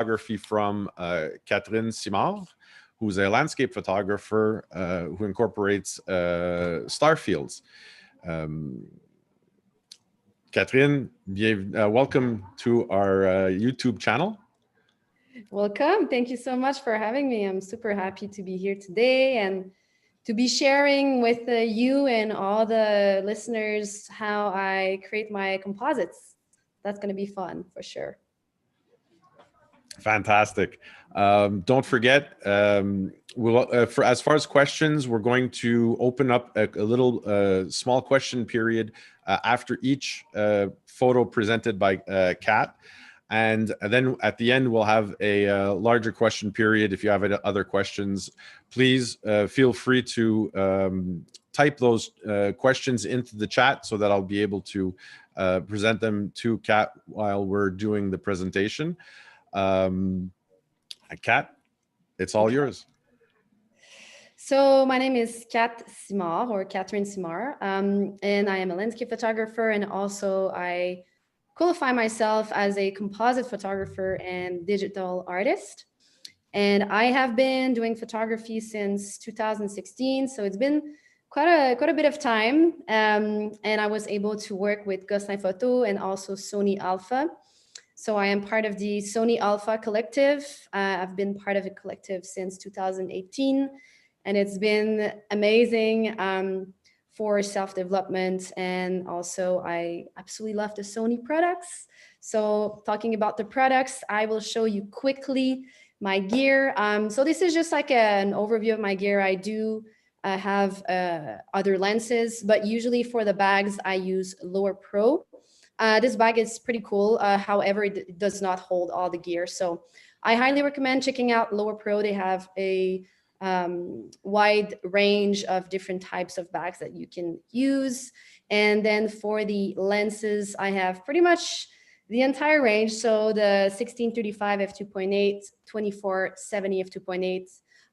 photography from Catherine Simard, who's a landscape photographer who incorporates star fields. Catherine, welcome to our YouTube channel. Welcome. Thank you so much for having me. I'm super happy to be here today and to be sharing with you and all the listeners how I create my composites. That's going to be fun for sure. Fantastic. Don't forget, as far as questions, we're going to open up a little small question period after each photo presented by Kat. And then at the end, we'll have a larger question period. If you have other questions, please feel free to type those questions into the chat so that I'll be able to present them to Kat while we're doing the presentation. Kat, it's all yours. So my name is Cat Simard, or Catherine Simard, and I am a landscape photographer, and also I qualify myself as a composite photographer and digital artist. And I have been doing photography since 2016, so it's been quite a bit of time. And I was able to work with Gentile Photo and also Sony Alpha. So I am part of the Sony Alpha collective. I've been part of a collective since 2018, and it's been amazing for self-development. And also I absolutely love the Sony products. So talking about the products, I will show you quickly my gear. So this is just like an overview of my gear. I do have other lenses, but usually for the bags, I use Lower Pro. This bag is pretty cool. However, it does not hold all the gear. So I highly recommend checking out Lower Pro. They have a wide range of different types of bags that you can use. And then for the lenses, I have pretty much the entire range. So the 16-35 f2.8, 24-70 f2.8,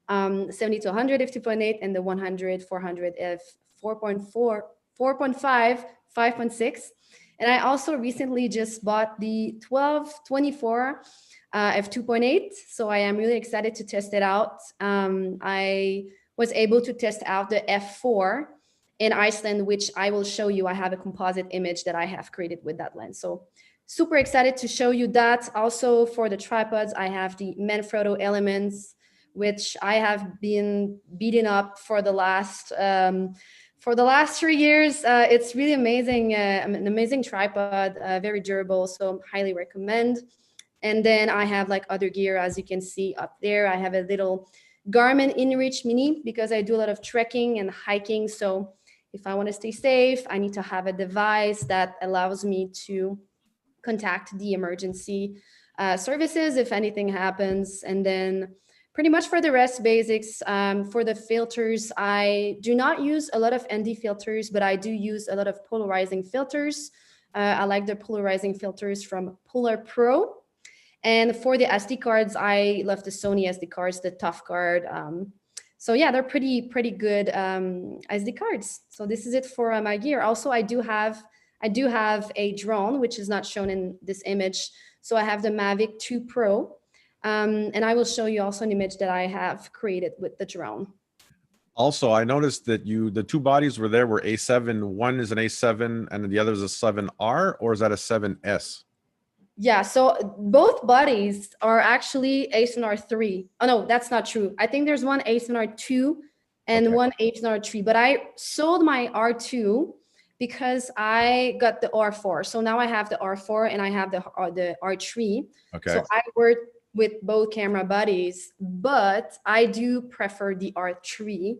70-100 f2.8, and the 100-400 f 4.4, 4.5, 5.6. And I also recently just bought the 12-24 f2.8. So I am really excited to test it out. I was able to test out the f4 in Iceland, which I will show you. I have a composite image that I have created with that lens. So super excited to show you that. Also for the tripods, I have the Manfrotto Elements, which I have been beating up for the last 3 years. It's really amazing, an amazing tripod, very durable, so highly recommend. And then I have like other gear, as you can see up there. I have a little Garmin InReach Mini because I do a lot of trekking and hiking. So if I want to stay safe, I need to have a device that allows me to contact the emergency services if anything happens. And then pretty much for the rest, basics. For the filters, I do not use a lot of ND filters, but I do use a lot of polarizing filters. I like the polarizing filters from Polar Pro. And for the SD cards, I love the Sony SD cards, the Tough Card. So yeah, they're pretty good SD cards. So this is it for my gear. Also, I do have a drone, which is not shown in this image. So I have the Mavic 2 Pro. And I will show you also an image that I have created with the drone. Also, I noticed that the two bodies were A7. One is an A7 and the other is a 7R, or is that a 7S? Yeah, so both bodies are actually A7R3. Oh no, that's not true. I think there's one A7R2 and one A7R3, but I sold my R2 because I got the R4. So now I have the R4 and I have the R3. Okay. So I work with both camera bodies, but I do prefer the R3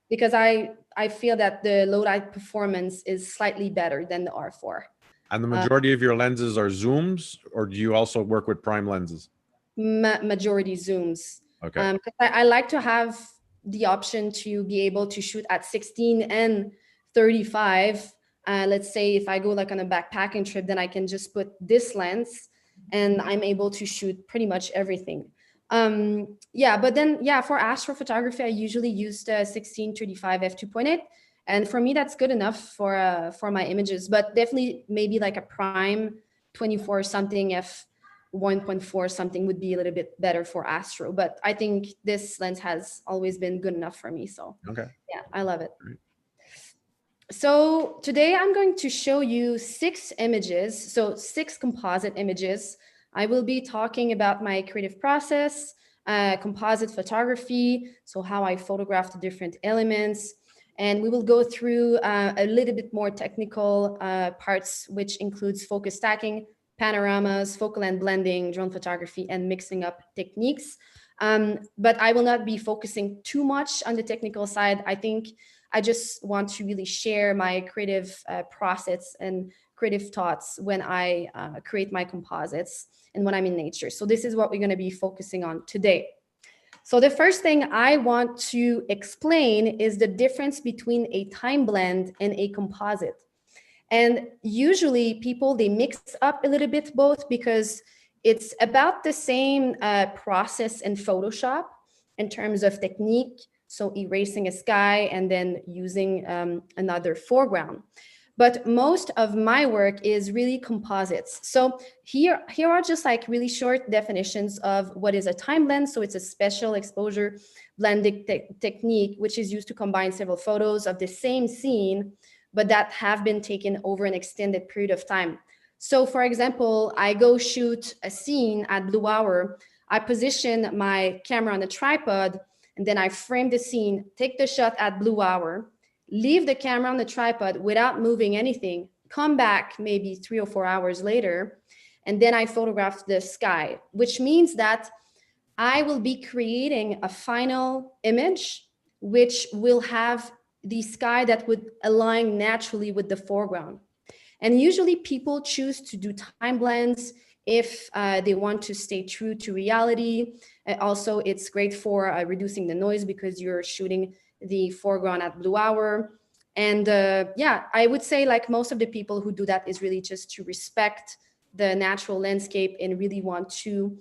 because I feel that the low light performance is slightly better than the R4. And the majority of your lenses are zooms, or do you also work with prime lenses? Majority zooms. Okay. Because I like to have the option to be able to shoot at 16 and 35. Let's say if I go like on a backpacking trip, then I can just put this lens and I'm able to shoot pretty much everything. Yeah, but then, yeah, for astrophotography, I usually use the 16-35 f2.8. And for me, that's good enough for my images, but definitely maybe like a prime 24 something f 1.4 something would be a little bit better for astro, but I think this lens has always been good enough for me. So Okay. yeah, I love it. Great. So today I'm going to show you 6 images, so 6 composite images. I will be talking about my creative process, composite photography, so how I photograph the different elements. And we will go through a little bit more technical parts, which includes focus stacking, panoramas, focal length blending, drone photography, and mixing up techniques. But I will not be focusing too much on the technical side. I think I just want to really share my creative process and creative thoughts when I create my composites and when I'm in nature. So this is what we're going to be focusing on today. So the first thing I want to explain is the difference between a time blend and a composite. And usually people, they mix up a little bit both because it's about the same process in Photoshop in terms of technique. So erasing a sky and then using another foreground. But most of my work is really composites. So here are just like really short definitions of what is a time blend. So it's a special exposure blending technique, which is used to combine several photos of the same scene, but that have been taken over an extended period of time. So for example, I go shoot a scene at Blue Hour. I position my camera on a tripod, and then I frame the scene, take the shot at Blue Hour, leave the camera on the tripod without moving anything, come back maybe 3 or 4 hours later, and then I photograph the sky, which means that I will be creating a final image, which will have the sky that would align naturally with the foreground. And usually people choose to do time blends if they want to stay true to reality. Also, it's great for reducing the noise because you're shooting the foreground at Blue Hour. And yeah, I would say like most of the people who do that is really just to respect the natural landscape and really want to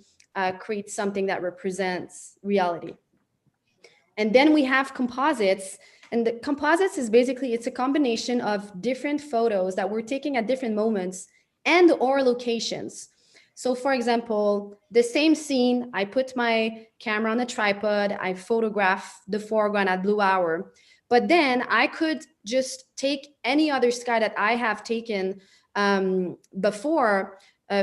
create something that represents reality. And then we have composites. And the composites is basically, it's a combination of different photos that we're taking at different moments and or locations. So for example, the same scene, I put my camera on a tripod, I photograph the foreground at Blue Hour, but then I could just take any other sky that I have taken before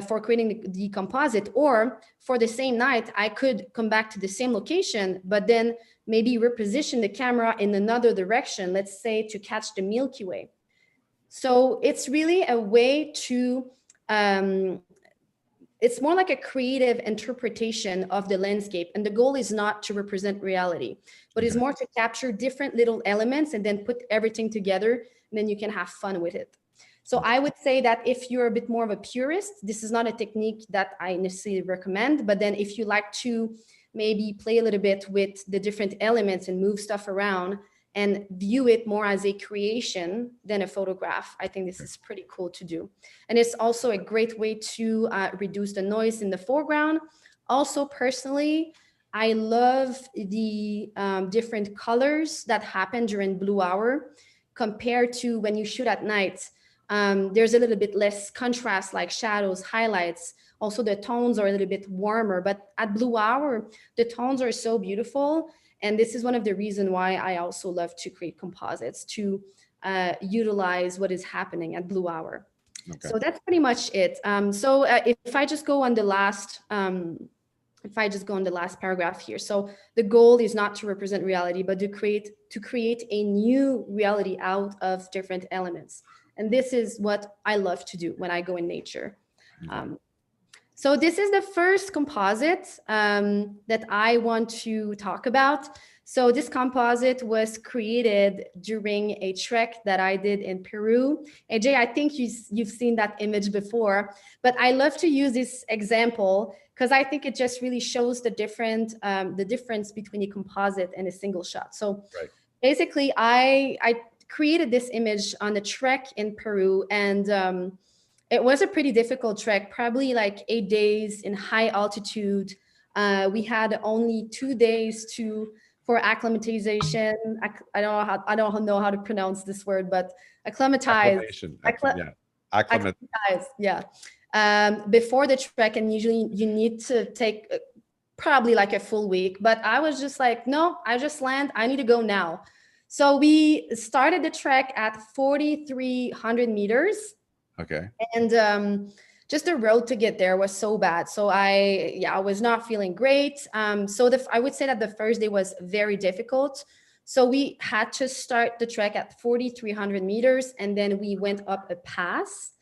for creating the composite, or for the same night, I could come back to the same location, but then maybe reposition the camera in another direction, let's say to catch the Milky Way. So it's really a way to, it's more like a creative interpretation of the landscape. And the goal is not to represent reality, but it's more to capture different little elements and then put everything together, and then you can have fun with it. So I would say that if you're a bit more of a purist, this is not a technique that I necessarily recommend, but then if you like to maybe play a little bit with the different elements and move stuff around and view it more as a creation than a photograph, I think this is pretty cool to do. And it's also a great way to reduce the noise in the foreground. Also, personally, I love the different colors that happen during Blue Hour compared to when you shoot at night. There's a little bit less contrast, like shadows, highlights. Also, the tones are a little bit warmer, but at Blue Hour, the tones are so beautiful. And this is one of the reasons why I also love to create composites, to utilize what is happening at Blue Hour. Okay. So that's pretty much it. So if I just go on the last, paragraph here. So the goal is not to represent reality, but to create a new reality out of different elements. And this is what I love to do when I go in nature. So this is the first composite that I want to talk about. So this composite was created during a trek that I did in Peru. AJ, I think you've seen that image before, but I love to use this example because I think it just really shows the difference between a composite and a single shot. So basically, I created this image on a trek in Peru, and it was a pretty difficult trek, probably like 8 days in high altitude. We had only 2 days for acclimatization. I don't know how to pronounce this word, but acclimatize. Acclimatize, yeah. before the trek, and usually you need to take probably like a full week, but I was just like, no, I just land, I need to go now. So we started the trek at 4,300 meters. Okay. And just the road to get there was so bad. So I was not feeling great. So I would say that the first day was very difficult. So we had to start the trek at 4,300 meters, and then we went up a pass,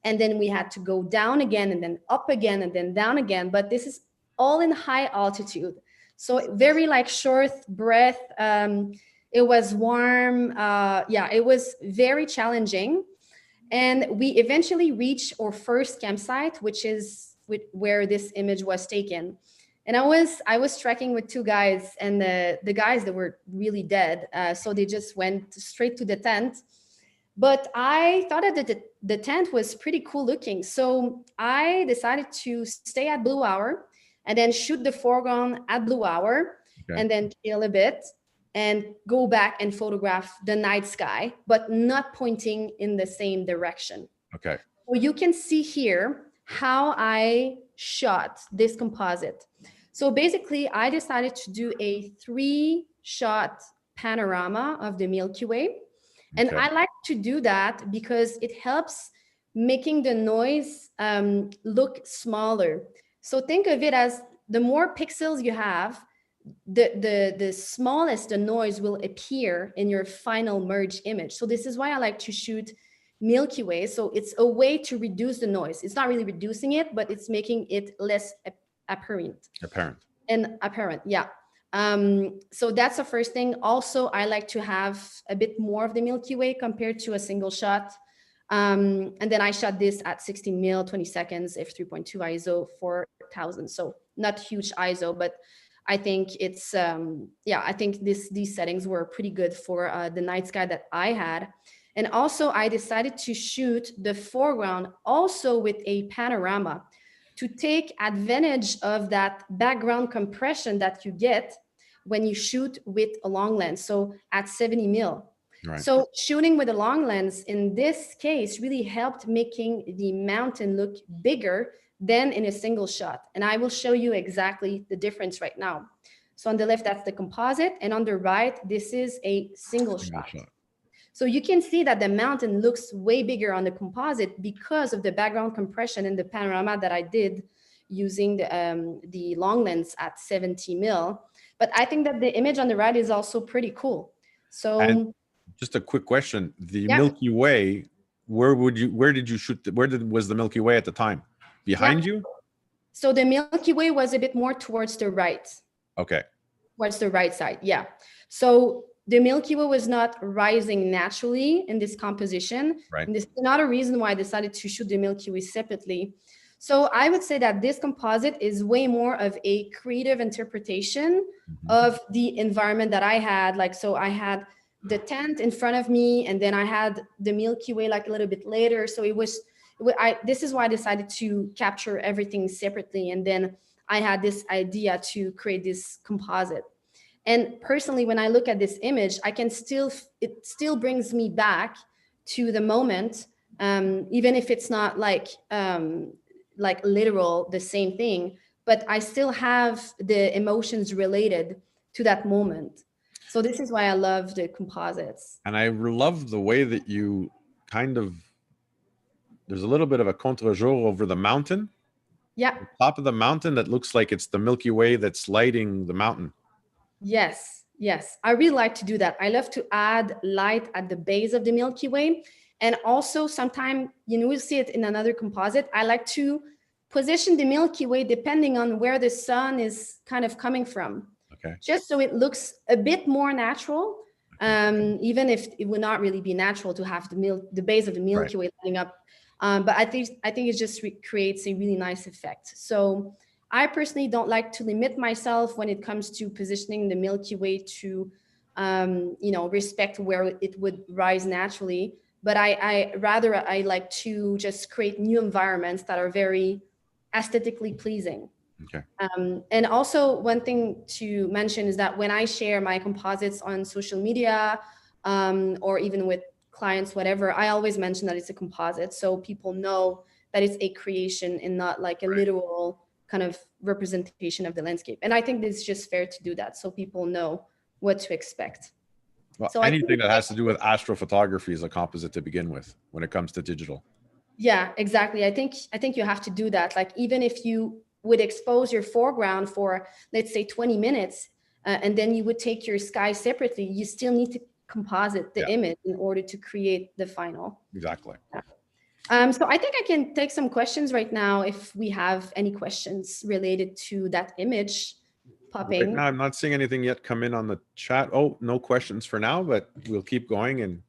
and then we had to go down again, and then up again, and then down again. But this is all in high altitude. So very like short breath. It was warm. It was very challenging. And we eventually reached our first campsite, which is where this image was taken. And I was trekking with two guys, and the guys that were really dead. So they just went straight to the tent. But I thought that the tent was pretty cool looking. So I decided to stay at Blue Hour and then shoot the foreground at Blue Hour, and then chill a bit and go back and photograph the night sky, but not pointing in the same direction. Okay. So you can see here how I shot this composite. So basically, I decided to do a 3-shot panorama of the Milky Way. And I like to do that because it helps making the noise look smaller. So think of it as the more pixels you have, the smallest the noise will appear in your final merge image. So this is why I like to shoot Milky Way. So it's a way to reduce the noise. It's not really reducing it, but it's making it less apparent. Yeah. So that's the first thing. Also, I like to have a bit more of the Milky Way compared to a single shot. And then I shot this at 16 mil, 20 seconds, f3.2 ISO, 4,000. So not huge ISO, but I think it's, I think these settings were pretty good for the night sky that I had. And also I decided to shoot the foreground also with a panorama to take advantage of that background compression that you get when you shoot with a long lens. So at 70 mil. Right. So shooting with a long lens in this case really helped making the mountain look bigger than in a single shot. And I will show you exactly the difference right now. So on the left, that's the composite. And on the right, this is a single shot. So you can see that the mountain looks way bigger on the composite because of the background compression in the panorama that I did using the long lens at 70 mil. But I think that the image on the right is also pretty cool. So and just a quick question, the Milky Way, where did you shoot? Was the Milky Way at the time? Behind you? So the Milky Way was a bit more towards the right. Okay. Towards the right side, yeah. So the Milky Way was not rising naturally in this composition. Right. And this is another reason why I decided to shoot the Milky Way separately. So I would say that this composite is way more of a creative interpretation of the environment that I had. Like, so I had the tent in front of me, and then I had the Milky Way like a little bit later. So this is why I decided to capture everything separately. And then I had this idea to create this composite. And personally, when I look at this image, it still brings me back to the moment, even if it's not like literal, the same thing, but I still have the emotions related to that moment. So this is why I love the composites. And I love the way that you there's a little bit of a contre-jour over the mountain. Yeah. The top of the mountain that looks like it's the Milky Way that's lighting the mountain. Yes. I really like to do that. I love to add light at the base of the Milky Way. And also sometimes, we'll see it in another composite. I like to position the Milky Way depending on where the sun is kind of coming from. Okay. Just so it looks a bit more natural, even if it would not really be natural to have the base of the Milky Way lighting up. But I think it just creates a really nice effect. So I personally don't like to limit myself when it comes to positioning the Milky Way to, respect where it would rise naturally. But I like to just create new environments that are very aesthetically pleasing. Okay. And also one thing to mention is that when I share my composites on social media, or even with clients, whatever, I always mention that it's a composite, so people know that it's a creation and not like a literal kind of representation of the landscape. And I think it's just fair to do that so people know what to expect. Well, So anything that has to do with astrophotography is a composite to begin with when it comes to digital. Yeah, exactly. I think you have to do that. Like even if you would expose your foreground for, let's say, 20 minutes, and then you would take your sky separately, you still need to composite the image in order to create the final. Exactly. So I think I can take some questions right now if we have any questions related to that image popping. Right now, I'm not seeing anything yet come in on the chat. Oh, no questions for now, but we'll keep going. And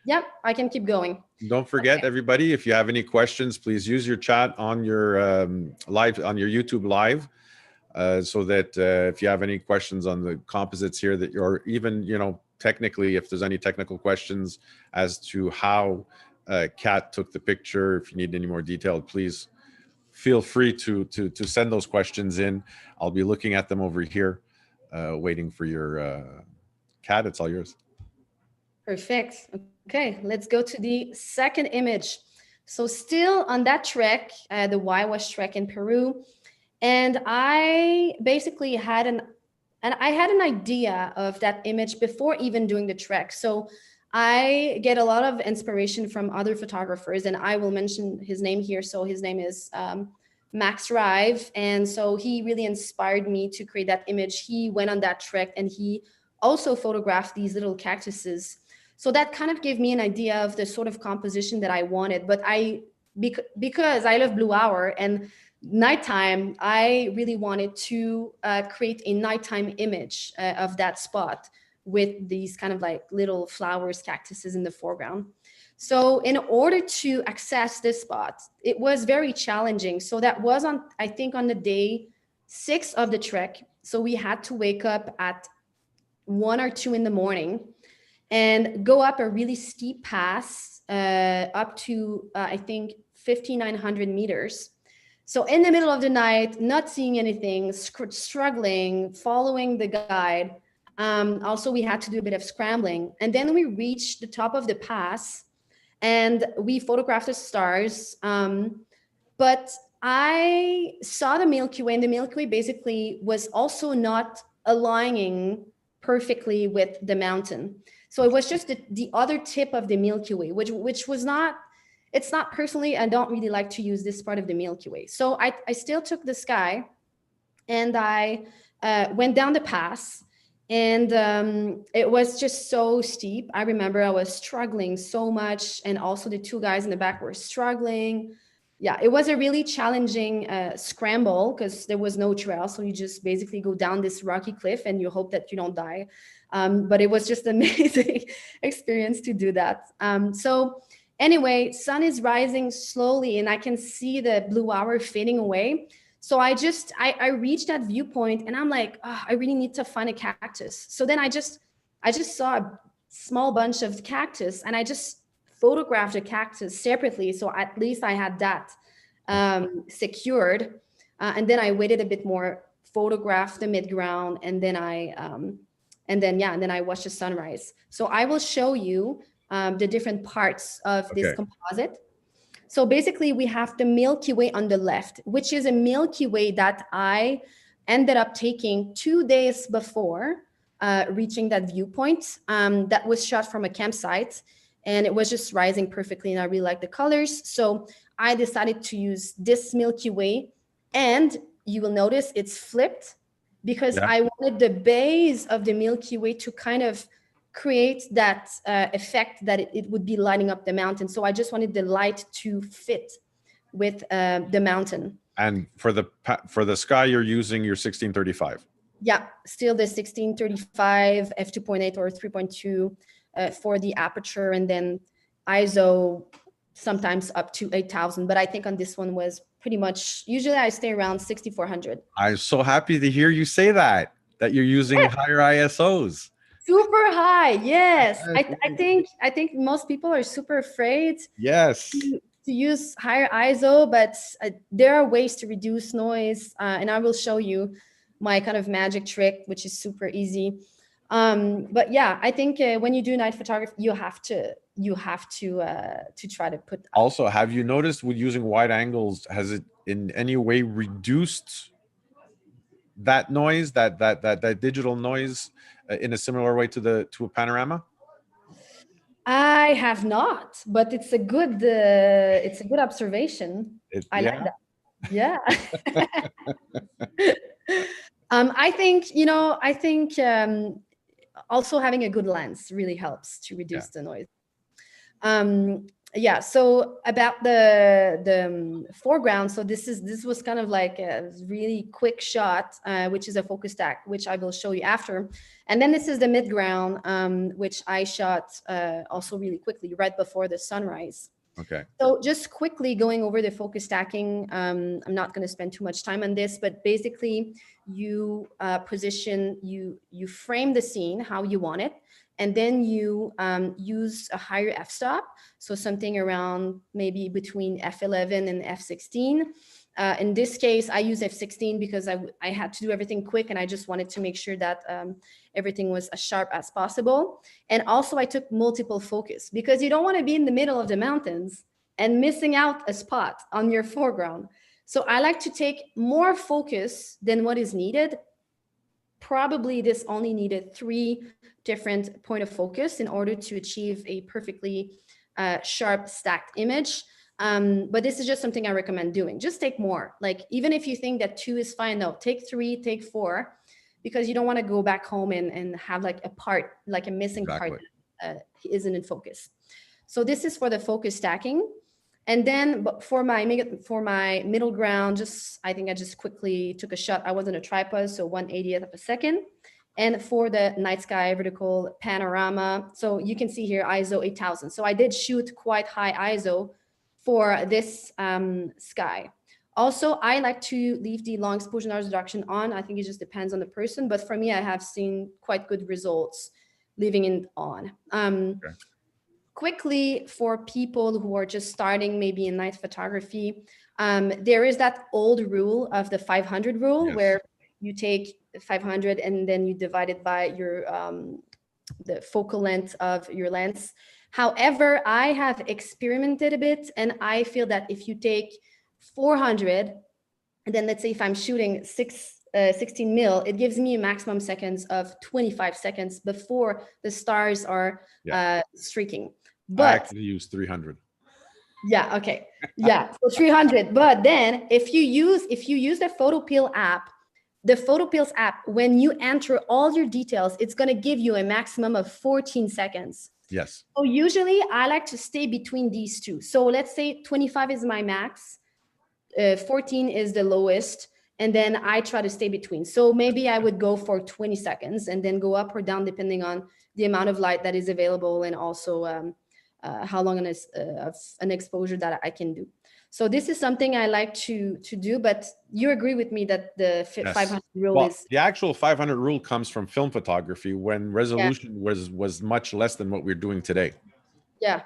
yep, I can keep going. Don't forget, everybody, if you have any questions, please use your chat on your live, on your YouTube live, so that if you have any questions on the composites here, that you're even, you know, technically, if there's any technical questions as to how Kat took the picture, if you need any more detail, please feel free to send those questions in. I'll be looking at them over here, waiting for your Kat. It's all yours. Perfect. Okay, let's go to the second image. So still on that trek, the Waiwash trek in Peru, and I basically had an idea of that image before even doing the trek. So I get a lot of inspiration from other photographers, and I will mention his name here. So his name is Max Rive, and so he really inspired me to create that image. He went on that trek, and he also photographed these little cactuses. So that kind of gave me an idea of the sort of composition that I wanted. But because I love Blue Hour and nighttime, I really wanted to create a nighttime image of that spot with these kind of like little flowers, cactuses in the foreground. So in order to access this spot, it was very challenging. So that was on, I think, on the day 6 of the trek. So we had to wake up at 1 or 2 in the morning and go up a really steep pass up to, I think, 5,900 meters. So in the middle of the night, not seeing anything, struggling, following the guide. Also, we had to do a bit of scrambling. And then we reached the top of the pass and we photographed the stars. But I saw the Milky Way, and the Milky Way basically was also not aligning perfectly with the mountain. So it was just the other tip of the Milky Way, which was not, it's not personally, I don't really like to use this part of the Milky Way. So I still took the sky and I went down the pass, and it was just so steep. I remember I was struggling so much, and also the 2 guys in the back were struggling. Yeah, it was a really challenging scramble because there was no trail. So you just basically go down this rocky cliff and you hope that you don't die. But it was just an amazing experience to do that. So anyway, sun is rising slowly and I can see the blue hour fading away. So I reached that viewpoint and I'm like, oh, I really need to find a cactus. So then I just saw a small bunch of cactus and I just photographed a cactus separately. So at least I had that secured. And then I waited a bit more, photographed the midground, and then I watched the sunrise. So I will show you the different parts of this composite. So basically we have the Milky Way on the left, which is a Milky Way that I ended up taking 2 days before reaching that viewpoint. That was shot from a campsite and it was just rising perfectly and I really like the colors. So I decided to use this Milky Way, and you will notice it's flipped because I wanted the base of the Milky Way to kind of create that effect that it would be lighting up the mountain. So I just wanted the light to fit with the mountain. And for the sky, you're using your 1635. Yeah, still the 1635 f2.8 or 3.2 for the aperture, and then ISO sometimes up to 8,000. But I think on this one was pretty much, usually I stay around 6,400. I'm so happy to hear you say that you're using higher ISOs. Super high, yes. I think most people are super afraid to use higher ISO, but there are ways to reduce noise, and I will show you my kind of magic trick, which is super easy. But yeah, I think when you do night photography, you have you have to try to put. Also, have you noticed with using wide angles, has it in any way reduced that noise, that digital noise, in a similar way to a panorama? I have not, but it's a good observation. I like that. Yeah. I think, also having a good lens really helps to reduce the noise. Yeah, so about the foreground, so this was kind of like a really quick shot, which is a focus stack, which I will show you after. And then this is the midground, which I shot also really quickly right before the sunrise. Okay. So just quickly going over the focus stacking, I'm not going to spend too much time on this, but basically you position, you frame the scene how you want it, and then you use a higher f-stop, so something around maybe between f11 and f16. In this case, I use f16 because I had to do everything quick, and I just wanted to make sure that everything was as sharp as possible. And also I took multiple focus because you don't want to be in the middle of the mountains and missing out a spot on your foreground. So I like to take more focus than what is needed. Probably this only needed 3 different point of focus in order to achieve a perfectly sharp stacked image. But this is just something I recommend doing. Just take more. Like, even if you think that 2 is fine, no, take 3, take 4, because you don't want to go back home and have like a part, like a missing part that isn't in focus. So this is for the focus stacking. And then for my middle ground, I think I just quickly took a shot. I was on a tripod, so 1/80th of a second. And for the night sky vertical panorama, so you can see here ISO 8000. So I did shoot quite high ISO for this sky. Also, I like to leave the long exposure noise reduction on. I think it just depends on the person, but for me, I have seen quite good results leaving it on. Okay. Quickly, for people who are just starting maybe in night photography, there is that old rule of the 500 rule, where you take 500 and then you divide it by your the focal length of your lens. However, I have experimented a bit, and I feel that if you take 400, and then let's say if I'm shooting 16 mil, it gives me a maximum seconds of 25 seconds before the stars are streaking. But I actually use 300. Yeah. Okay. Yeah. So 300. But then if you use the PhotoPills app, when you enter all your details, it's going to give you a maximum of 14 seconds. Yes. So usually I like to stay between these two. So let's say 25 is my max, 14 is the lowest, and then I try to stay between. So maybe I would go for 20 seconds and then go up or down depending on the amount of light that is available, and also how long of an exposure that I can do. So this is something I like to do, but you agree with me that the 500 rule is... The actual 500 rule comes from film photography, when resolution was much less than what we're doing today. Yeah.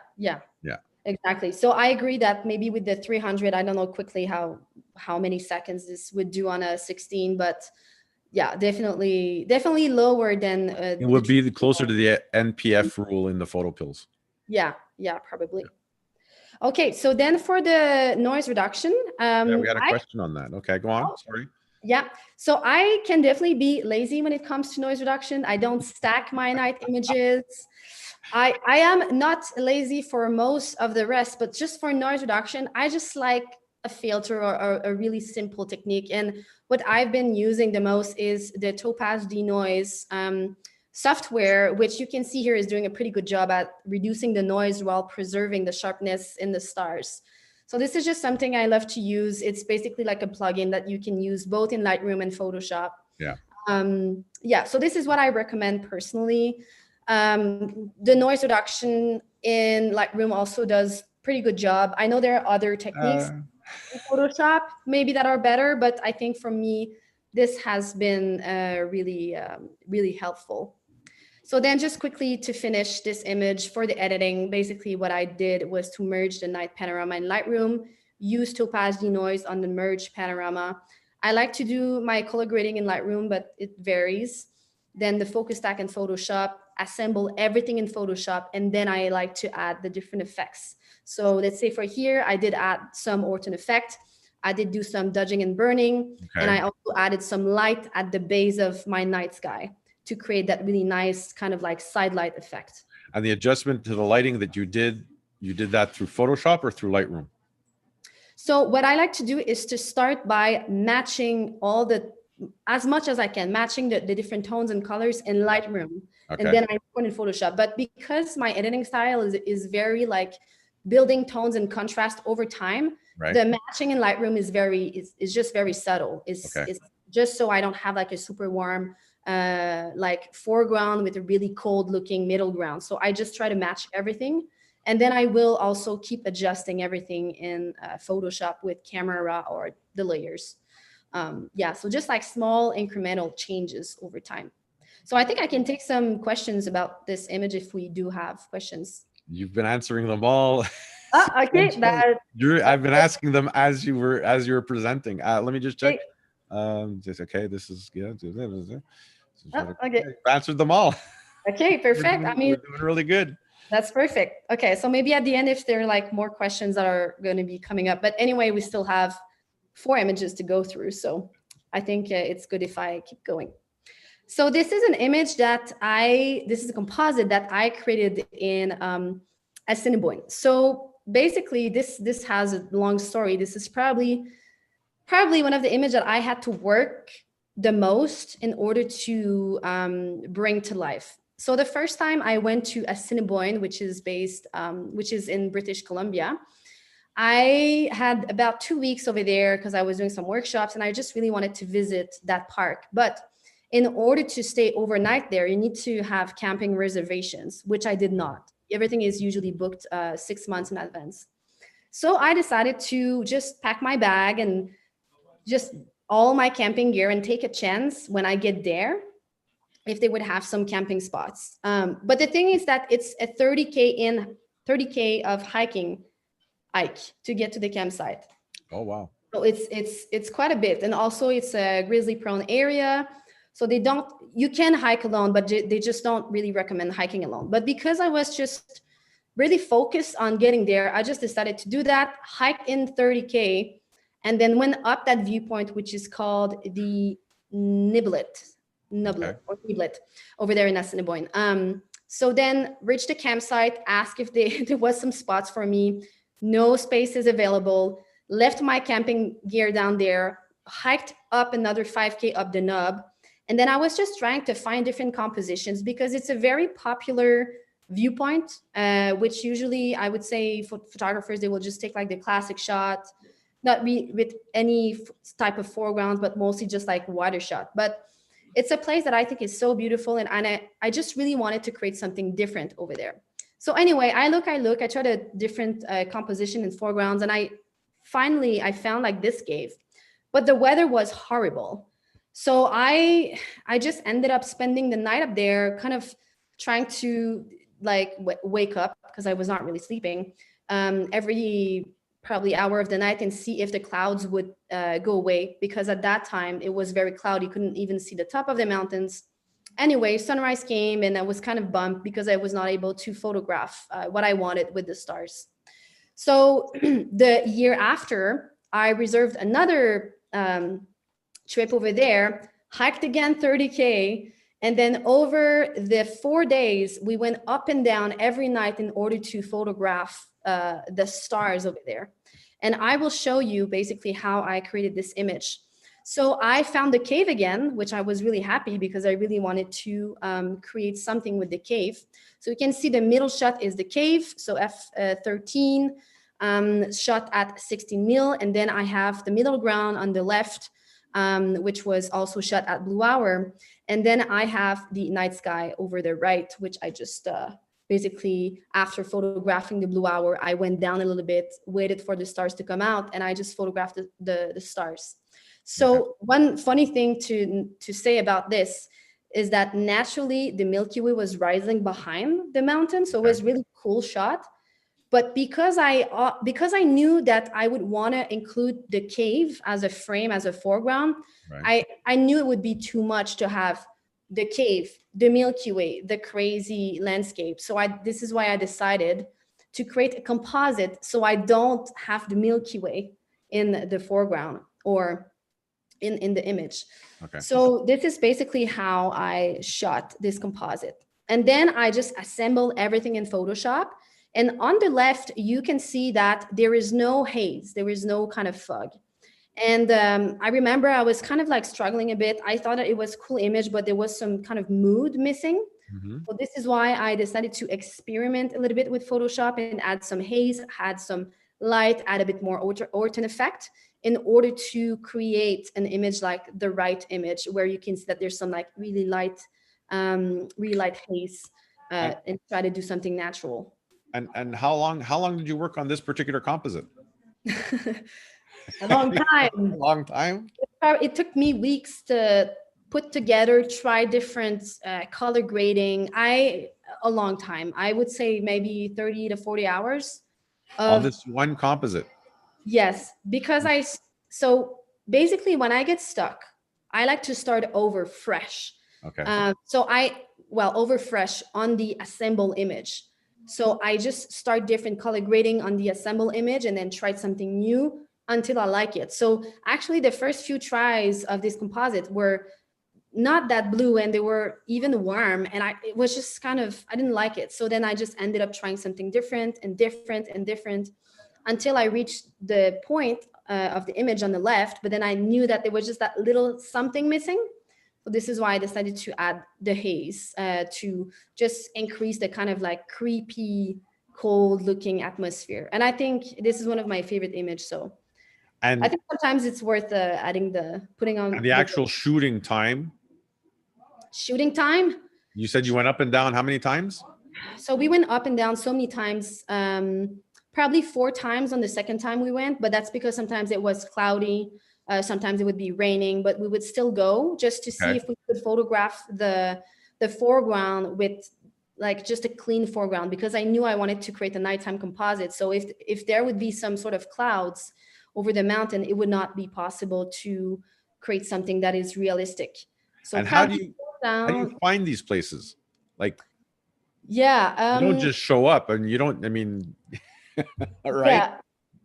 Exactly. So I agree that maybe with the 300, I don't know quickly how many seconds this would do on a 16, but yeah, definitely lower than... it would be closer to the NPF rule in the PhotoPills. Yeah, probably. Okay, so then for the noise reduction, we had a question on that. Okay, go on. Sorry. Yeah, so I can definitely be lazy when it comes to noise reduction. I don't stack my night images. I am not lazy for most of the rest, but just for noise reduction, I just like a filter or a really simple technique. And what I've been using the most is the Topaz Denoise software, which you can see here is doing a pretty good job at reducing the noise while preserving the sharpness in the stars. So this is just something I love to use. It's basically like a plugin that you can use both in Lightroom and Photoshop. Yeah. So this is what I recommend personally. The noise reduction in Lightroom also does pretty good job. I know there are other techniques in Photoshop maybe that are better, but I think for me, this has been really helpful. So then just quickly to finish this image for the editing, basically what I did was to merge the night panorama in Lightroom, use Topaz Denoise on the merged panorama. I like to do my color grading in Lightroom, but it varies. then the focus stack in Photoshop, assemble everything in Photoshop, and then I like to add the different effects. So let's say for here, I did add some Orton effect. I did do some dodging and burning, and I also added some light at the base of my night sky to create that really nice kind of like side light effect. And the adjustment to the lighting that you did that through Photoshop or through Lightroom? So what I like to do is to start by matching as much as I can, matching the different tones and colors in Lightroom. Okay. And then I put in Photoshop. But because my editing style is very like building tones and contrast over time, right, the matching in Lightroom is just very subtle. It's just so I don't have like a super warm like foreground with a really cold looking middle ground. So I just try to match everything. And then I will also keep adjusting everything in Photoshop with camera raw or the layers. So just like small incremental changes over time. So I think I can take some questions about this image if we do have questions. You've been answering them all. Okay. I've been asking them as you were presenting. Let me just check. Okay. This is okay. Answered them all. Okay, perfect. We're doing really good. That's perfect. Okay, so maybe at the end, if there are like more questions that are going to be coming up, but anyway, we still have 4 images to go through. So I think it's good if I keep going. So this is an image this is a composite that I created in Assiniboine. So basically this has a long story. This is probably one of the images that I had to work the most in order to bring to life. So the first time I went to Assiniboine, which is in British Columbia, I had about 2 weeks over there because I was doing some workshops and I just really wanted to visit that park. But in order to stay overnight there, you need to have camping reservations, which I did not. Everything is usually booked 6 months in advance. So I decided to just pack my bag and just all my camping gear and take a chance when I get there if they would have some camping spots. But the thing is that it's a 30K of hike to get to the campsite. Oh, wow. So it's quite a bit. And also it's a grizzly prone area. So you can hike alone, but they just don't really recommend hiking alone. But because I was just really focused on getting there, I just decided to do that, hike in 30K, and then went up that viewpoint, which is called the Niblet over there in Assiniboine. So then reached the campsite, asked if there was some spots for me. No spaces available. Left my camping gear down there, hiked up another 5K up the nub. And then I was just trying to find different compositions because it's a very popular viewpoint, which usually I would say for photographers, they will just take like the classic shot, not with any type of foreground, but mostly just like water shot. But it's a place that I think is so beautiful. And I just really wanted to create something different over there. So anyway, I tried a different composition and foregrounds. And I found like this cave, but the weather was horrible. So I just ended up spending the night up there, kind of trying to like wake up because I was not really sleeping every probably hour of the night and see if the clouds would go away, because at that time it was very cloudy. Couldn't even see the top of the mountains. Anyway, sunrise came and I was kind of bummed because I was not able to photograph what I wanted with the stars. So the year after, I reserved another trip over there, hiked again 30K, and then over the 4 days, we went up and down every night in order to photograph the stars over there. And I will show you basically how I created this image. So I found the cave again, which I was really happy because I really wanted to create something with the cave. So you can see the middle shot is the cave, so f13, shot at 16 mil. And then I have the middle ground on the left, which was also shot at blue hour. And then I have the night sky over the right, which I just basically, after photographing the blue hour, I went down a little bit, waited for the stars to come out, and I just photographed the stars. So one funny thing to say about this is that naturally the Milky Way was rising behind the mountain. So it was really cool shot. But because I knew that I would want to include the cave as a frame, as a foreground, I knew it would be too much to have the cave, the Milky Way, the crazy landscape. So this is why I decided to create a composite, so I don't have the Milky Way in the foreground or in the image. Okay. So this is basically how I shot this composite. And then I just assembled everything in Photoshop. And on the left, you can see that there is no haze. There is no kind of fog. And I remember I was kind of like struggling a bit. I thought that it was a cool image, but there was some kind of mood missing. So this is why I decided to experiment a little bit with Photoshop and add some haze, add some light, add a bit more Orton effect in order to create an image like the right image, where you can see that there's some like really light haze, and try to do something natural. And how long did you work on this particular composite? A long time. A long time. It took me weeks to put together, try different color grading. A long time. I would say maybe 30 to 40 hours. On this one composite. Yes, because so basically when I get stuck, I like to start over fresh. Okay. Over fresh on the assemble image. So I just start different color grading on the assemble image and then try something new until I like it. So actually the first few tries of this composite were not that blue, and they were even warm, and it was just kind of, I didn't like it. So then I just ended up trying something different and different and different until I reached the point of the image on the left. But then I knew that there was just that little something missing. So this is why I decided to add the haze to just increase the kind of like creepy, cold looking atmosphere. And I think this is one of my favorite images. So I think sometimes it's worth putting on the actual shooting time. Shooting time? You said you went up and down how many times? So we went up and down so many times, probably 4 times on the second time we went, but that's because sometimes it was cloudy, sometimes it would be raining, but we would still go just to see if we could photograph the foreground with like just a clean foreground, because I knew I wanted to create a nighttime composite. So if there would be some sort of clouds over the mountain, it would not be possible to create something that is realistic. So and how do you find these places? Like, you don't just show up, and you don't, I mean, right?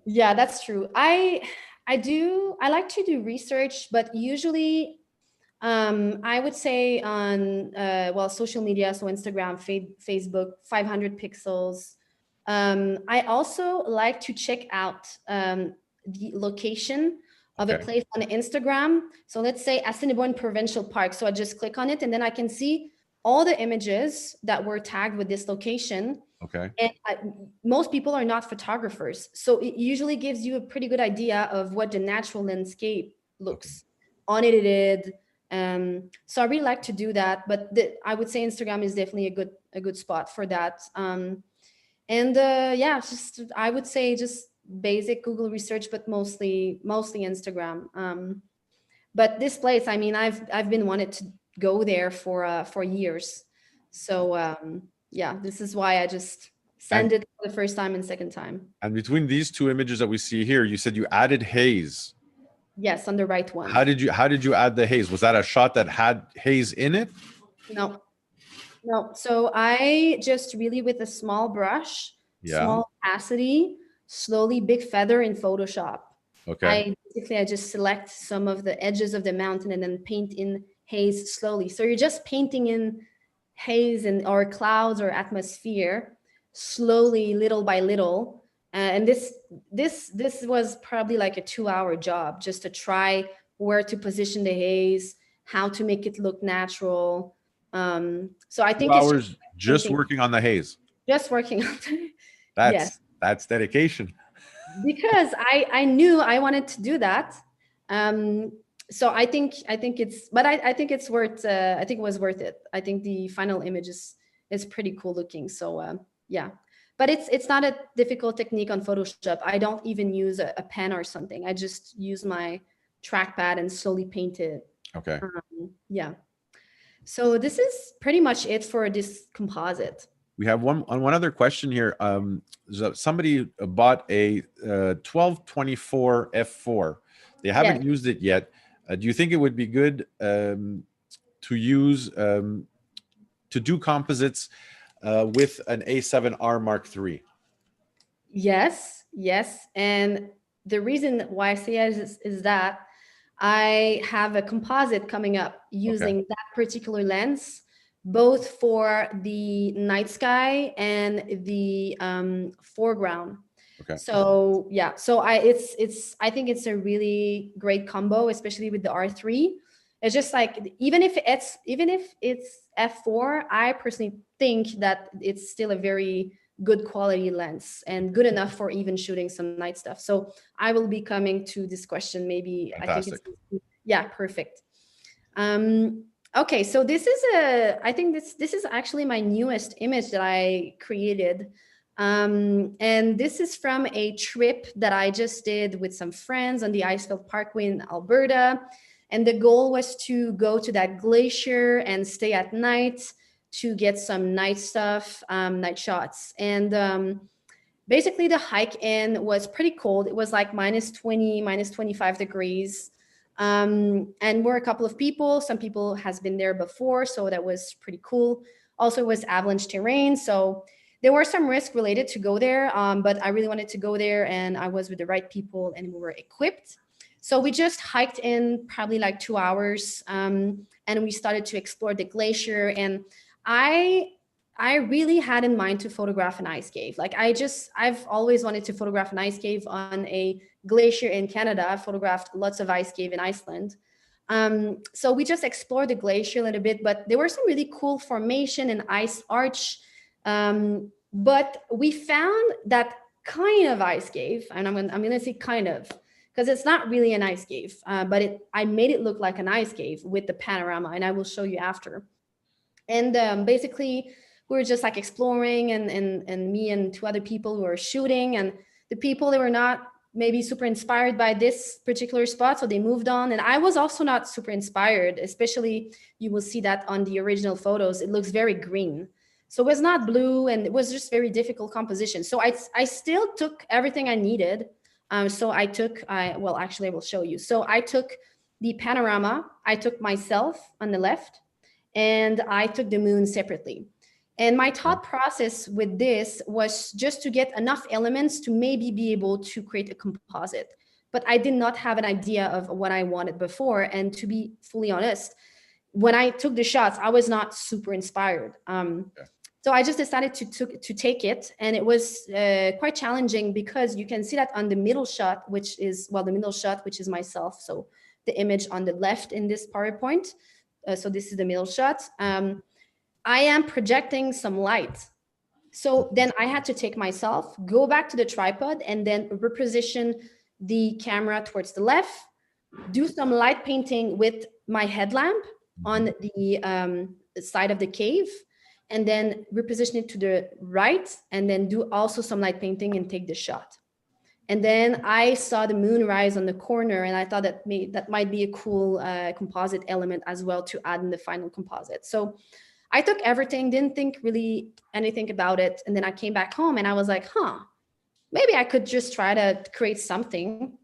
Yeah, that's true. I like to do research, but usually I would say on social media, so Instagram, Facebook, 500 pixels. I also like to check out the location of a place on Instagram. So let's say Assiniboine Provincial Park. So I just click on it, and then I can see all the images that were tagged with this location. Okay. And most people are not photographers, so it usually gives you a pretty good idea of what the natural landscape looks unedited. So I really like to do that, but I would say Instagram is definitely a good spot for that. I would say just basic Google research, but mostly Instagram. But this place, I mean, I've been wanted to go there for years. So this is why I just send it for the first time and second time. And between these two images that we see here, you said you added haze. Yes, on the right one. How did you add the haze? Was that a shot that had haze in it? No. So I just really, with a small brush, small opacity, slowly big feather in Photoshop. Okay. I just select some of the edges of the mountain and then paint in haze slowly. So you're just painting in haze or clouds or atmosphere slowly, little by little. And this was probably like a 2-hour job just to try where to position the haze, how to make it look natural. So I think 2 hours just working on the haze. Just working on the That's dedication. Because I knew I wanted to do that. So I think it's, but I think it's worth, I think it was worth it. I think the final image is pretty cool looking. So but it's not a difficult technique on Photoshop. I don't even use a pen or something. I just use my trackpad and slowly paint it. Okay. So this is pretty much it for this composite. We have one other question here. Somebody bought a 1224 f4. They haven't used it yet. Do you think it would be good to use to do composites with an A7R Mark III? Yes, yes. And the reason why I say yes is that I have a composite coming up using that particular lens, both for the night sky and the foreground. Okay. So yeah, so I think it's a really great combo, especially with the R3. It's just like even if it's f4, I personally think that it's still a very good quality lens and good enough for even shooting some night stuff. So I will be coming to this question. Maybe Fantastic. I think it's yeah, perfect. Okay, so I think this is actually my newest image that I created. And this is from a trip that I just did with some friends on the Iceland Parkway in Alberta. And the goal was to go to that glacier and stay at night to get some night stuff, night shots. And basically the hike in was pretty cold. It was like -20, -25 degrees. And we're a couple of people. Some people has been there before, so that was pretty cool. Also, it was avalanche terrain, so there were some risks related to go there, but I really wanted to go there, and I was with the right people, and we were equipped. So we just hiked in probably like 2 hours, and we started to explore the glacier. And I really had in mind to photograph an ice cave. Like I've always wanted to photograph an ice cave on a glacier in Canada. I've photographed lots of ice cave in Iceland. So we just explored the glacier a little bit, but there were some really cool formation and ice arch. But we found that kind of ice cave, and I'm gonna say kind of, because it's not really an ice cave, but I made it look like an ice cave with the panorama, and I will show you after. And basically, we were just like exploring, and me and 2 other people were shooting, and the people, they were not maybe super inspired by this particular spot, so they moved on. And I was also not super inspired, especially you will see that on the original photos, it looks very green. So it was not blue, and it was just very difficult composition. So I still took everything I needed. So well, actually I will show you. So I took the panorama, I took myself on the left, and I took the moon separately. And my thought process with this was just to get enough elements to maybe be able to create a composite. But I did not have an idea of what I wanted before. And to be fully honest, when I took the shots, I was not super inspired. So I just decided to take it. And it was quite challenging, because you can see that on the middle shot, which is myself. So the image on the left in this PowerPoint. So this is the middle shot. I am projecting some light. So then I had to take myself, go back to the tripod, and then reposition the camera towards the left, do some light painting with my headlamp on the side of the cave, and then reposition it to the right, and then do also some light painting and take the shot. And then I saw the moon rise on the corner, and I thought that might be a cool composite element as well to add in the final composite. So I took everything, didn't think really anything about it. And then I came back home and I was like, maybe I could just try to create something.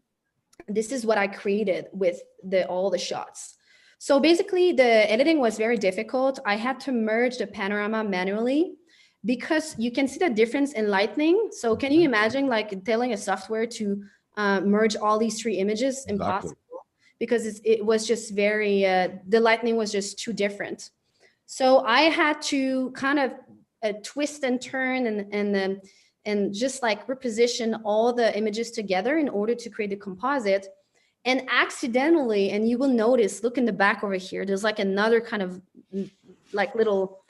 This is what I created with all the shots. So basically the editing was very difficult. I had to merge the panorama manually, because you can see the difference in lighting. So can you imagine like telling a software to merge all these 3 images? Exactly. Impossible, because it was just very, the lighting was just too different. So I had to kind of twist and turn and just like reposition all the images together in order to create a composite. And accidentally, and you will notice, look in the back over here, there's like another kind of like little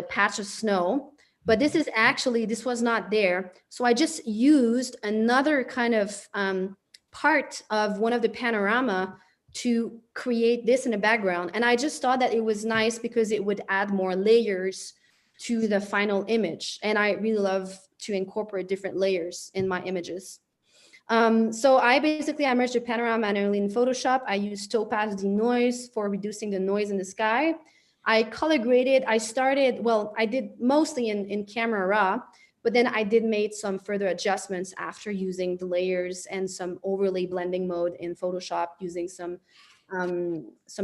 patch of snow, but this was not there. So I just used another kind of part of one of the panorama to create this in the background. And I just thought that it was nice because it would add more layers to the final image. And I really love to incorporate different layers in my images. So I merged the panorama manually in Photoshop. I used Topaz denoise for reducing the noise in the sky. I color graded. I did mostly in Camera Raw, but then I did make some further adjustments after using the layers and some overlay blending mode in Photoshop, using some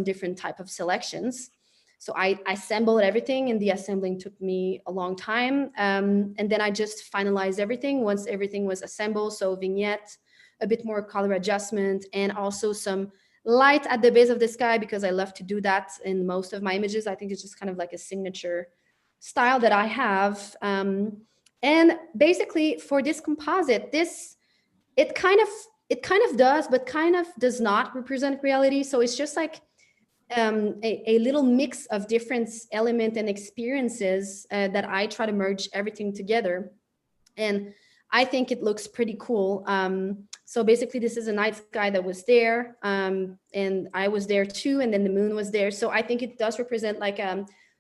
different type of selections. So I assembled everything, and the assembling took me a long time. And then I just finalized everything once everything was assembled. So vignette, a bit more color adjustment, and also some light at the base of the sky, because I love to do that in most of my images. I think it's just kind of like a signature style that I have. And basically for this composite, it kind of does, but kind of does not represent reality. So it's just like a little mix of different elements and experiences that I try to merge everything together. And I think it looks pretty cool. So basically this is a night sky that was there, and I was there too, and then the moon was there. So I think it does represent like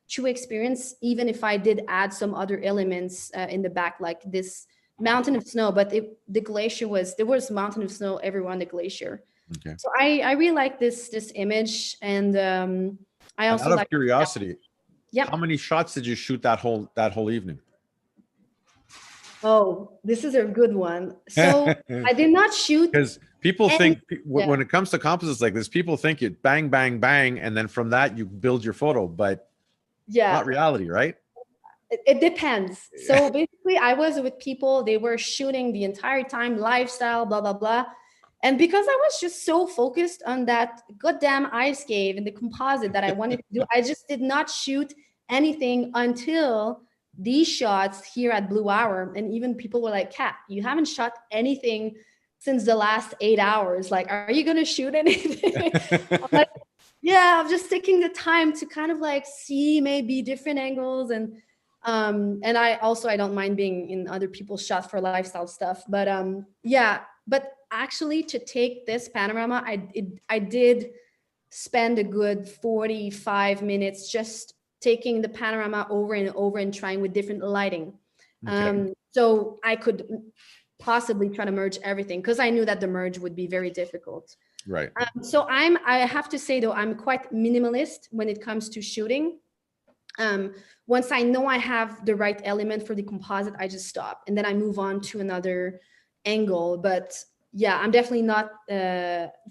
true experience, even if I did add some other elements in the back, like this mountain of snow, but the glacier there was a mountain of snow everywhere on the glacier. Okay. So I really like this image, and I also out of curiosity, yeah. How many shots did you shoot that whole evening? Oh, this is a good one. So I did not shoot, because people think when it comes to composites like this, people think it bang, bang, bang, and then from that you build your photo, but not reality, right? It depends. So basically I was with people, they were shooting the entire time, lifestyle, blah, blah, blah. And because I was just so focused on that goddamn ice cave and the composite that I wanted to do, I just did not shoot anything until these shots here at Blue Hour. And even people were like, Kat, you haven't shot anything since the last 8 hours. Like, are you going to shoot anything? I'm like, yeah, I'm just taking the time to kind of like see maybe different angles. And I don't mind being in other people's shots for lifestyle stuff. But but actually to take this panorama, I did spend a good 45 minutes just taking the panorama over and over and trying with different lighting. Okay. So I could possibly try to merge everything, because I knew that the merge would be very difficult. Right. So I have to say though, I'm quite minimalist when it comes to shooting. Once I know I have the right element for the composite, I just stop and then I move on to another angle. But yeah, I'm definitely not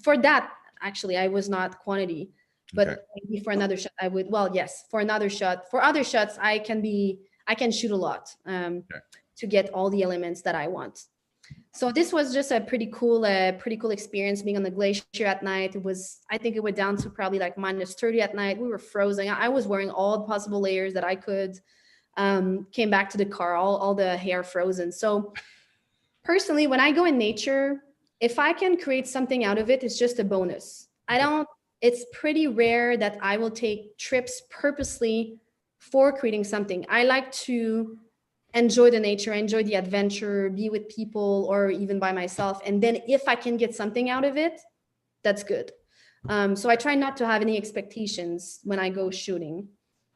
for that. Actually, I was not quantity, but okay. Maybe for another shot, I would. Well, yes, for another shot. For other shots, I can shoot a lot okay. to get all the elements that I want. So this was just a pretty cool experience being on the glacier at night. It was, I think it went down to probably like -30 at night. We were frozen. I was wearing all the possible layers that I could. Came back to the car, all the hair frozen. So personally, when I go in nature, if I can create something out of it, it's just a bonus. It's pretty rare that I will take trips purposely for creating something. I like to enjoy the nature, enjoy the adventure, be with people or even by myself. And then if I can get something out of it, that's good. So I try not to have any expectations when I go shooting.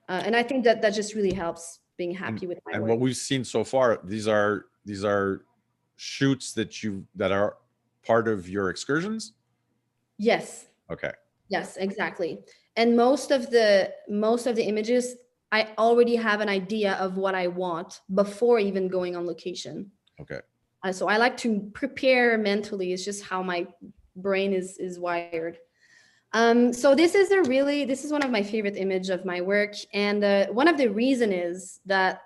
And I think that just really helps being happy with my work. And what we've seen so far, these are shoots that are part of your excursions? Yes. Okay. Yes, exactly. And most of the images, I already have an idea of what I want before even going on location. Okay. So I like to prepare mentally. It's just how my brain is wired. So this is one of my favorite images of my work. And one of the reasons is that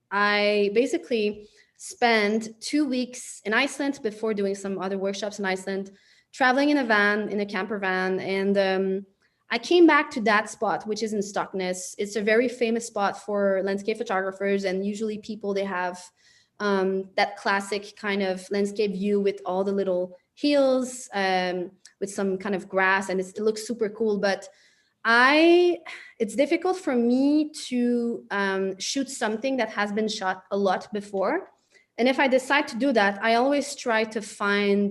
I basically spent 2 weeks in Iceland before doing some other workshops in Iceland, traveling in a camper van. And I came back to that spot, which is in Stockness. It's a very famous spot for landscape photographers. And usually people, they have that classic kind of landscape view with all the little hills, with some kind of grass, and it looks super cool. But it's difficult for me to shoot something that has been shot a lot before. And if I decide to do that, I always try to find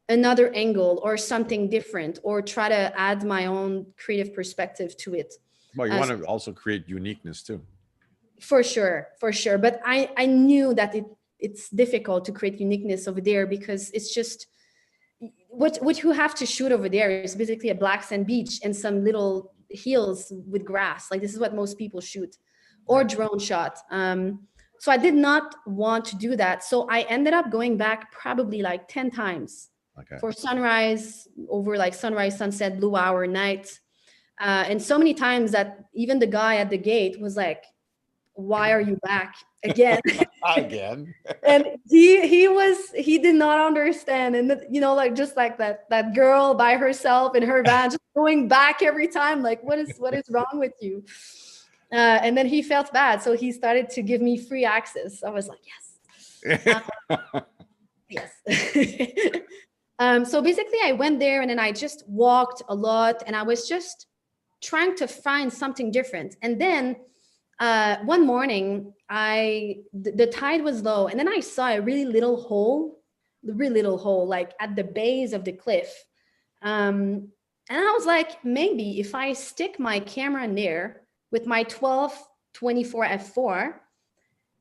another angle or something different, or try to add my own creative perspective to it. Well, you want to also create uniqueness too. For sure. But I knew that it's difficult to create uniqueness over there, because it's just what you have to shoot over there is basically a black sand beach and some little hills with grass. Like this is what most people shoot, or drone shot. So I did not want to do that. So I ended up going back probably like 10 times for sunrise, over like sunrise, sunset, blue hour, night. And so many times that even the guy at the gate was like, why are you back again? Again. And he did not understand. And you know, like just like that girl by herself in her van, just going back every time, like what is wrong with you? And then he felt bad, so he started to give me free access. I was like, yes. Yes. So basically I went there and then I just walked a lot and I was just trying to find something different. And then one morning the tide was low and then I saw a really little hole, like at the base of the cliff. And I was like, maybe if I stick my camera in there with my 12-24 f4,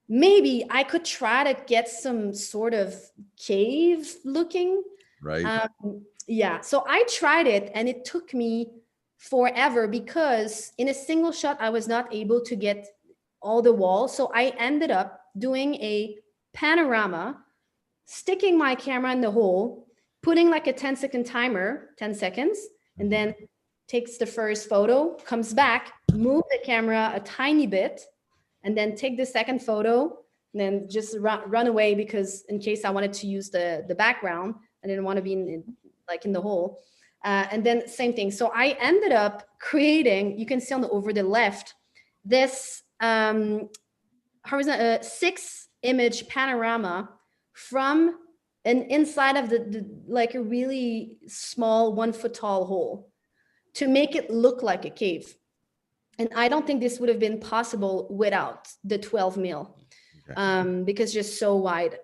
maybe I could try to get some sort of cave looking. Right. Yeah, so I tried it and it took me forever because in a single shot, I was not able to get all the walls. So I ended up doing a panorama, sticking my camera in the hole, putting like a 10-second timer, 10 seconds, and then takes the first photo, comes back, move the camera a tiny bit, and then take the second photo, and then just run away because in case I wanted to use the background, I didn't want to be in the hole. And then same thing. So I ended up creating, you can see over the left, this horizontal 6-image panorama from an inside of the like a really small 1-foot tall hole to make it look like a cave. And I don't think this would have been possible without the 12 mil, because just so wide.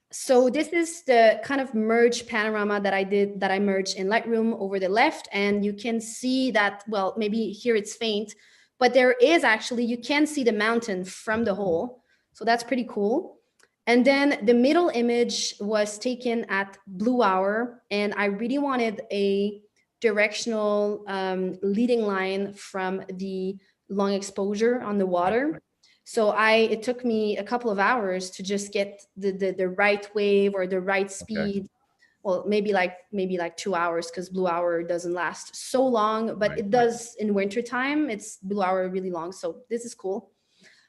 So this is the kind of merge panorama that I merged in Lightroom over the left. And you can see that, well, maybe here it's faint, but there is actually, you can see the mountain from the hole. So that's pretty cool. And then the middle image was taken at blue hour. And I really wanted a directional leading line from the long exposure on the water. So it took me a couple of hours to just get the right wave or the right speed. Okay. Well, maybe like 2 hours because blue hour doesn't last so long, but it does in wintertime. It's blue hour really long. So this is cool.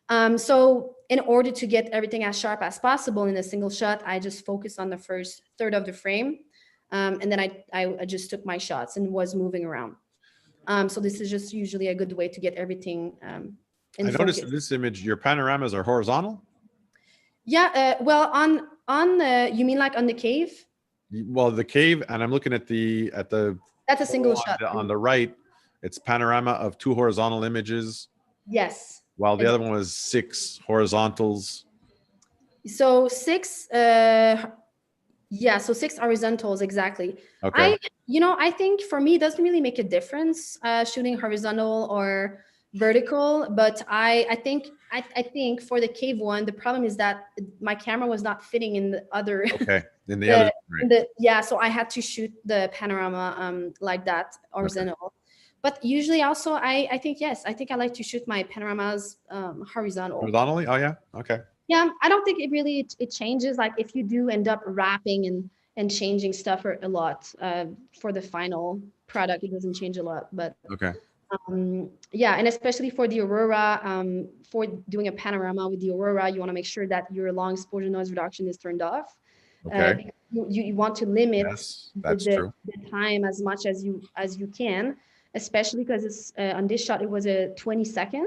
So in order to get everything as sharp as possible in a single shot, I just focused on the first third of the frame. And then I just took my shots and was moving around. So this is just usually a good way to get everything I noticed in this image, your panoramas are horizontal? Yeah, well, on the, you mean like on the cave? Well, the cave, and I'm looking at the that's a single shot. On the right, it's panorama of 2 horizontal images. Yes. While the other one was 6 horizontals. So 6, yeah, so 6 horizontals, exactly. Okay. I think for me, it doesn't really make a difference shooting horizontal or vertical, but I think for the cave one, the problem is that my camera was not fitting in the other. Okay, in the other. Right. Yeah, so I had to shoot the panorama like that, horizontal. Okay. But usually also, I think, yes, I think I like to shoot my panoramas horizontal. Horizontally? Oh, yeah. Okay. Yeah, I don't think it changes. Like if you do end up wrapping and changing stuff a lot for the final product, it doesn't change a lot. But okay. Yeah, and especially for the Aurora, for doing a panorama with the Aurora, you want to make sure that your long exposure noise reduction is turned off. Okay. You want to limit the time as much as you can, especially because it's on this shot it was a 20-second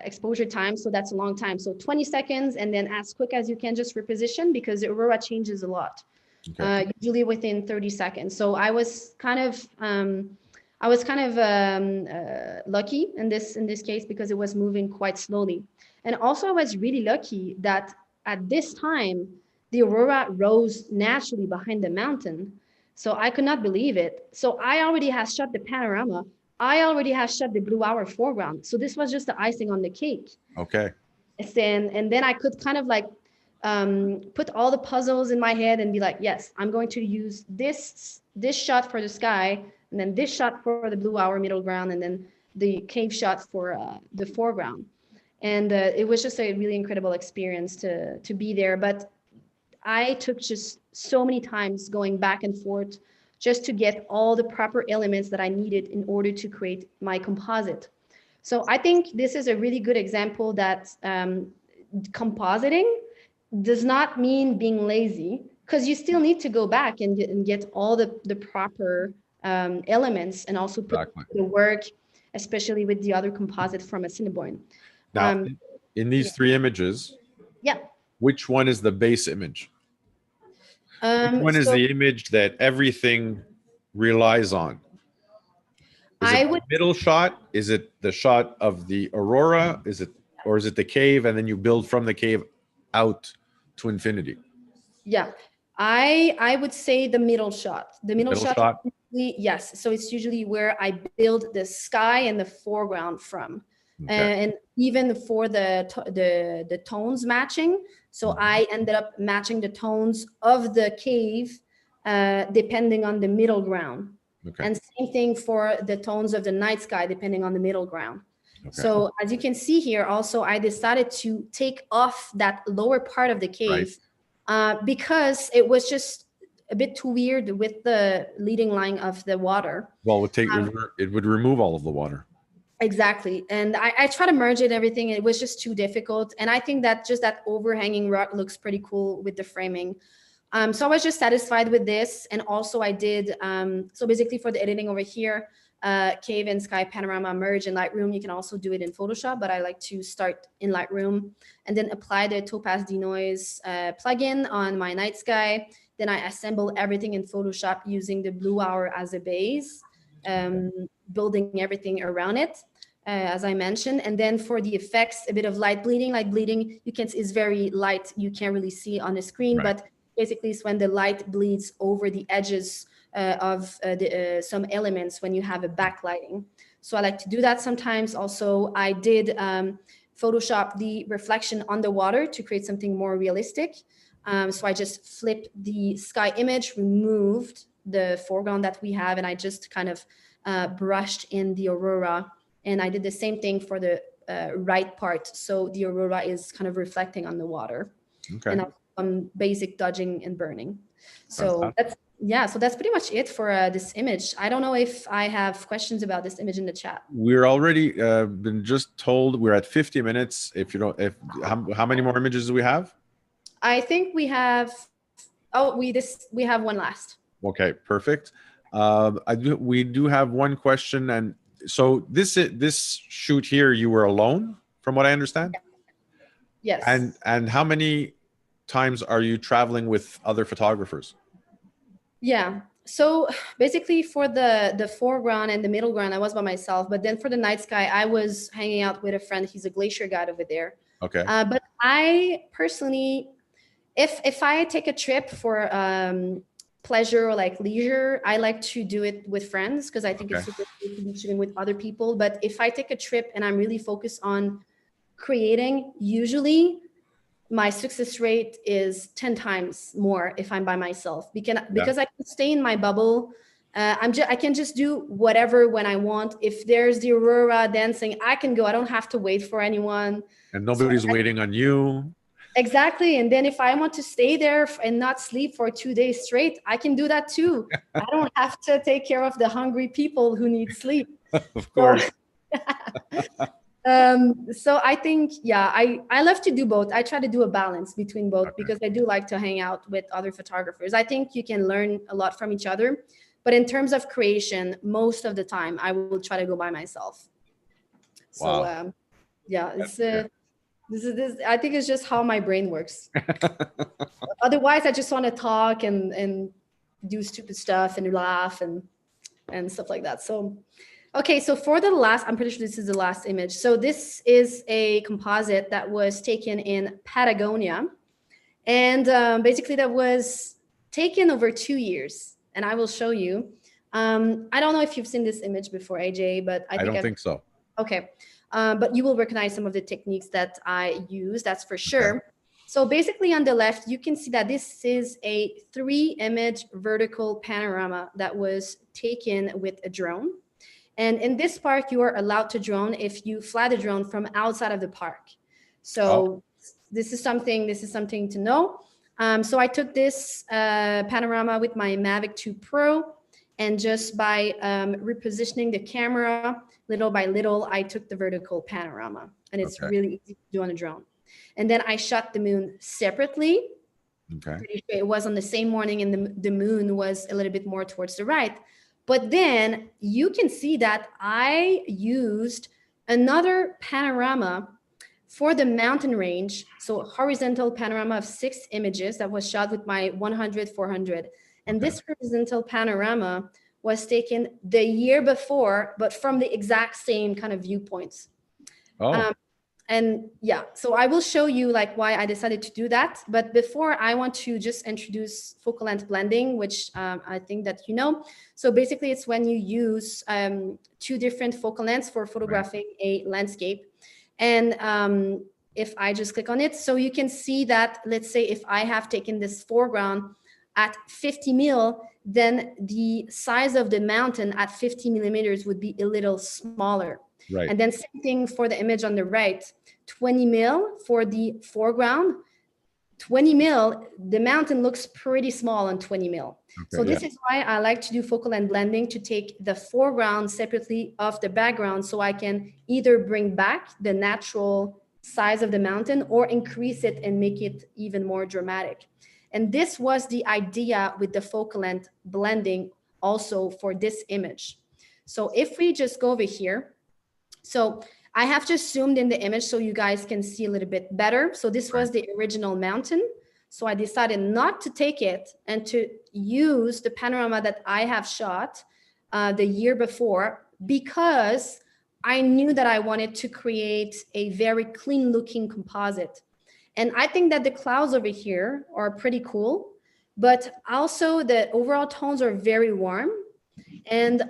exposure time, so that's a long time. So 20 seconds, and then as quick as you can just reposition because the Aurora changes a lot, usually within 30 seconds. So I was kind of lucky in this case because it was moving quite slowly. And also I was really lucky that at this time, the Aurora rose naturally behind the mountain. So I could not believe it. So I already had shot the panorama. I already had shot the blue hour foreground. So this was just the icing on the cake. Okay. And then I could kind of like put all the puzzles in my head and be like, yes, I'm going to use this shot for the sky, and then this shot for the blue hour middle ground, and then the cave shot for the foreground. And it was just a really incredible experience to be there. But I took just so many times going back and forth, just to get all the proper elements that I needed in order to create my composite. So I think this is a really good example that compositing does not mean being lazy, because you still need to go back and get all the proper elements, and also put the work, especially with the other composite from Assiniboine. Now, in these three images, yeah, which one is the base image? Which one is the image that everything relies on? Is it the middle shot? Is it the shot of the aurora? Or is it the cave, and then you build from the cave out to infinity? Yeah, I would say the middle shot. The middle shot. Yes. So it's usually where I build the sky and the foreground from. Okay. And even for the tones matching. So I ended up matching the tones of the cave depending on the middle ground. Okay. And same thing for the tones of the night sky, depending on the middle ground. Okay. So as you can see here, also, I decided to take off that lower part of the cave because it was just a bit too weird with the leading line of the water. Well, it would remove all of the water. Exactly. And I try to merge it, everything. It was just too difficult. And I think that just that overhanging rock looks pretty cool with the framing. So I was just satisfied with this. And also I did, so basically for the editing over here, cave and sky panorama merge in Lightroom. You can also do it in Photoshop, but I like to start in Lightroom and then apply the Topaz Denoise plugin on my night sky. Then I assemble everything in Photoshop using the Blue Hour as a base, building everything around it, as I mentioned. And then for the effects, a bit of light bleeding, you can, is very light. You can't really see on the screen, but basically it's when the light bleeds over the edges of some elements when you have a backlighting. So I like to do that sometimes. Also, I did Photoshop the reflection on the water to create something more realistic. So I just flipped the sky image, removed the foreground that we have, and I just kind of brushed in the aurora. And I did the same thing for the right part. So the aurora is kind of reflecting on the water. Okay. And some basic dodging and burning. So so that's pretty much it for this image. I don't know if I have questions about this image in the chat. We're already been just told we're at 50 minutes. If you don't, how many more images do we have? I think we have, we have one last. Okay, perfect. We do have one question. And so this shoot here, you were alone, from what I understand? Yes. And how many times are you traveling with other photographers? Yeah. So basically for the foreground and the middle ground, I was by myself. But then for the night sky, I was hanging out with a friend. He's a Glacier guide over there. Okay. But I personally, if I take a trip for pleasure or like leisure, I like to do it with friends because I think it's super cool to be shooting with other people. But if I take a trip and I'm really focused on creating, usually my success rate is 10 times more if I'm by myself because I can stay in my bubble. I can just do whatever when I want. If there's the aurora dancing, I can go. I don't have to wait for anyone. And nobody's waiting on you. Exactly. And then if I want to stay there and not sleep for 2 days straight, I can do that too. I don't have to take care of the hungry people who need sleep. Of course. So I think, I love to do both. I try to do a balance between both because I do like to hang out with other photographers. I think you can learn a lot from each other. But in terms of creation, most of the time, I will try to go by myself. Wow. So, this I think it's just how my brain works. Otherwise, I just want to talk and do stupid stuff and laugh and stuff like that. So, okay, so for the last, I'm pretty sure this is the last image. So this is a composite that was taken in Patagonia. And basically that was taken over 2 years. And I will show you. I don't know if you've seen this image before, AJ, but I don't think so. Okay. But you will recognize some of the techniques that I use, that's for sure. Okay. So basically on the left, you can see that this is a 3-image vertical panorama that was taken with a drone. And in this park, you are allowed to drone if you fly the drone from outside of the park. So this is something to know. So I took this panorama with my Mavic 2 Pro. And just by repositioning the camera little by little, I took the vertical panorama, and it's really easy to do on a drone. And then I shot the moon separately. Okay. Pretty sure it was on the same morning, and the moon was a little bit more towards the right. But then you can see that I used another panorama for the mountain range. So horizontal panorama of 6 images that was shot with my 100-400. And this horizontal panorama was taken the year before, but from the exact same kind of viewpoints. And yeah, so I will show you like why I decided to do that. But before, I want to just introduce focal length blending, which I think that you know. So basically, it's when you use 2 different focal lengths for photographing a landscape. And if I just click on it, so you can see that, let's say if I have taken this foreground at 50 mil, then the size of the mountain at 50 millimeters would be a little smaller. Right. And then same thing for the image on the right, 20 mil for the foreground, 20 mil, the mountain looks pretty small on 20 mil. So this is why I like to do focal length blending, to take the foreground separately of the background, so I can either bring back the natural size of the mountain or increase it and make it even more dramatic. And this was the idea with the focal length blending also for this image. So if we just go over here, so I have just zoomed in the image so you guys can see a little bit better. So this was the original mountain. So I decided not to take it and to use the panorama that I have shot the year before, because I knew that I wanted to create a very clean looking composite. And I think that the clouds over here are pretty cool, but also the overall tones are very warm. And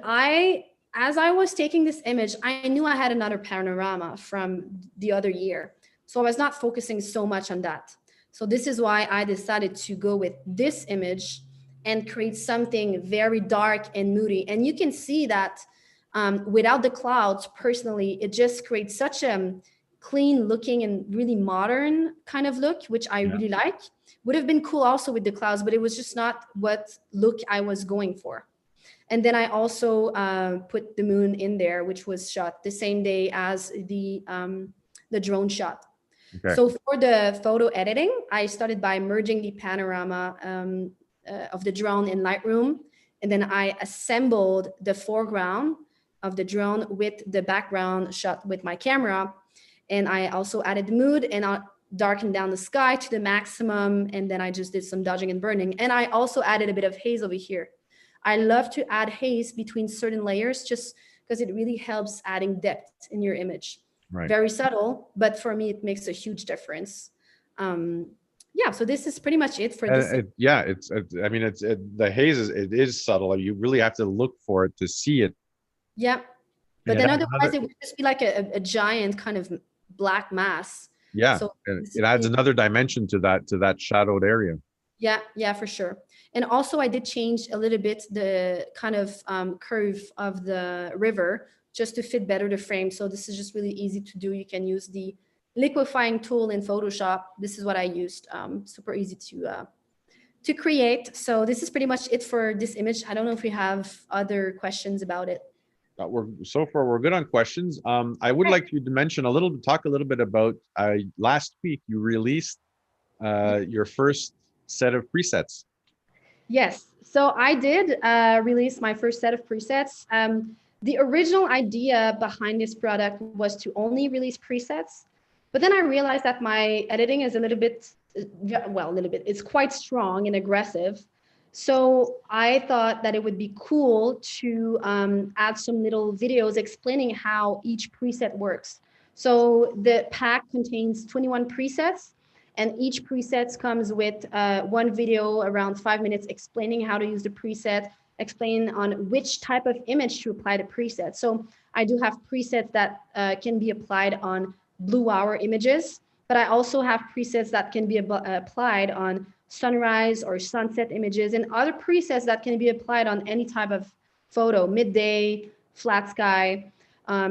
as I was taking this image, I knew I had another panorama from the other year. So I was not focusing so much on that. So this is why I decided to go with this image and create something very dark and moody. And you can see that without the clouds, personally, it just creates such a clean looking and really modern kind of look, which I really like. Would have been cool also with the clouds, but it was just not what look I was going for. And then I also put the moon in there, which was shot the same day as the drone shot. Okay. So for the photo editing, I started by merging the panorama of the drone in Lightroom. And then I assembled the foreground of the drone with the background shot with my camera. And I also added the mood, and I darkened down the sky to the maximum. And then I just did some dodging and burning. And I also added a bit of haze over here. I love to add haze between certain layers just because it really helps adding depth in your image. Right. Very subtle, but for me, it makes a huge difference. Yeah, so this is pretty much it for this. I mean, the haze is subtle. You really have to look for it to see it. Yeah, but then otherwise it would just be like a giant kind of black mass. Yeah, so it adds another dimension to that shadowed area. Yeah, for sure. And also I did change a little bit the kind of curve of the river just to fit better the frame. So this is just really easy to do. You can use the liquefying tool in Photoshop. This is what I used. Super easy to create. So this is pretty much it for this image. I don't know if we have other questions about it. So far we're good on questions. I would like you to mention talk a little bit about last week you released your first set of presets. Yes, so I did release my first set of presets. The original idea behind this product was to only release presets, but then I realized that my editing is a little bit, it's quite strong and aggressive. So I thought that it would be cool to add some little videos explaining how each preset works. So the pack contains 21 presets, and each preset comes with one video around 5 minutes explaining how to use the preset, explain on which type of image to apply the preset. So I do have presets that can be applied on blue hour images, but I also have presets that can be applied on sunrise or sunset images, and other presets that can be applied on any type of photo, midday, flat sky.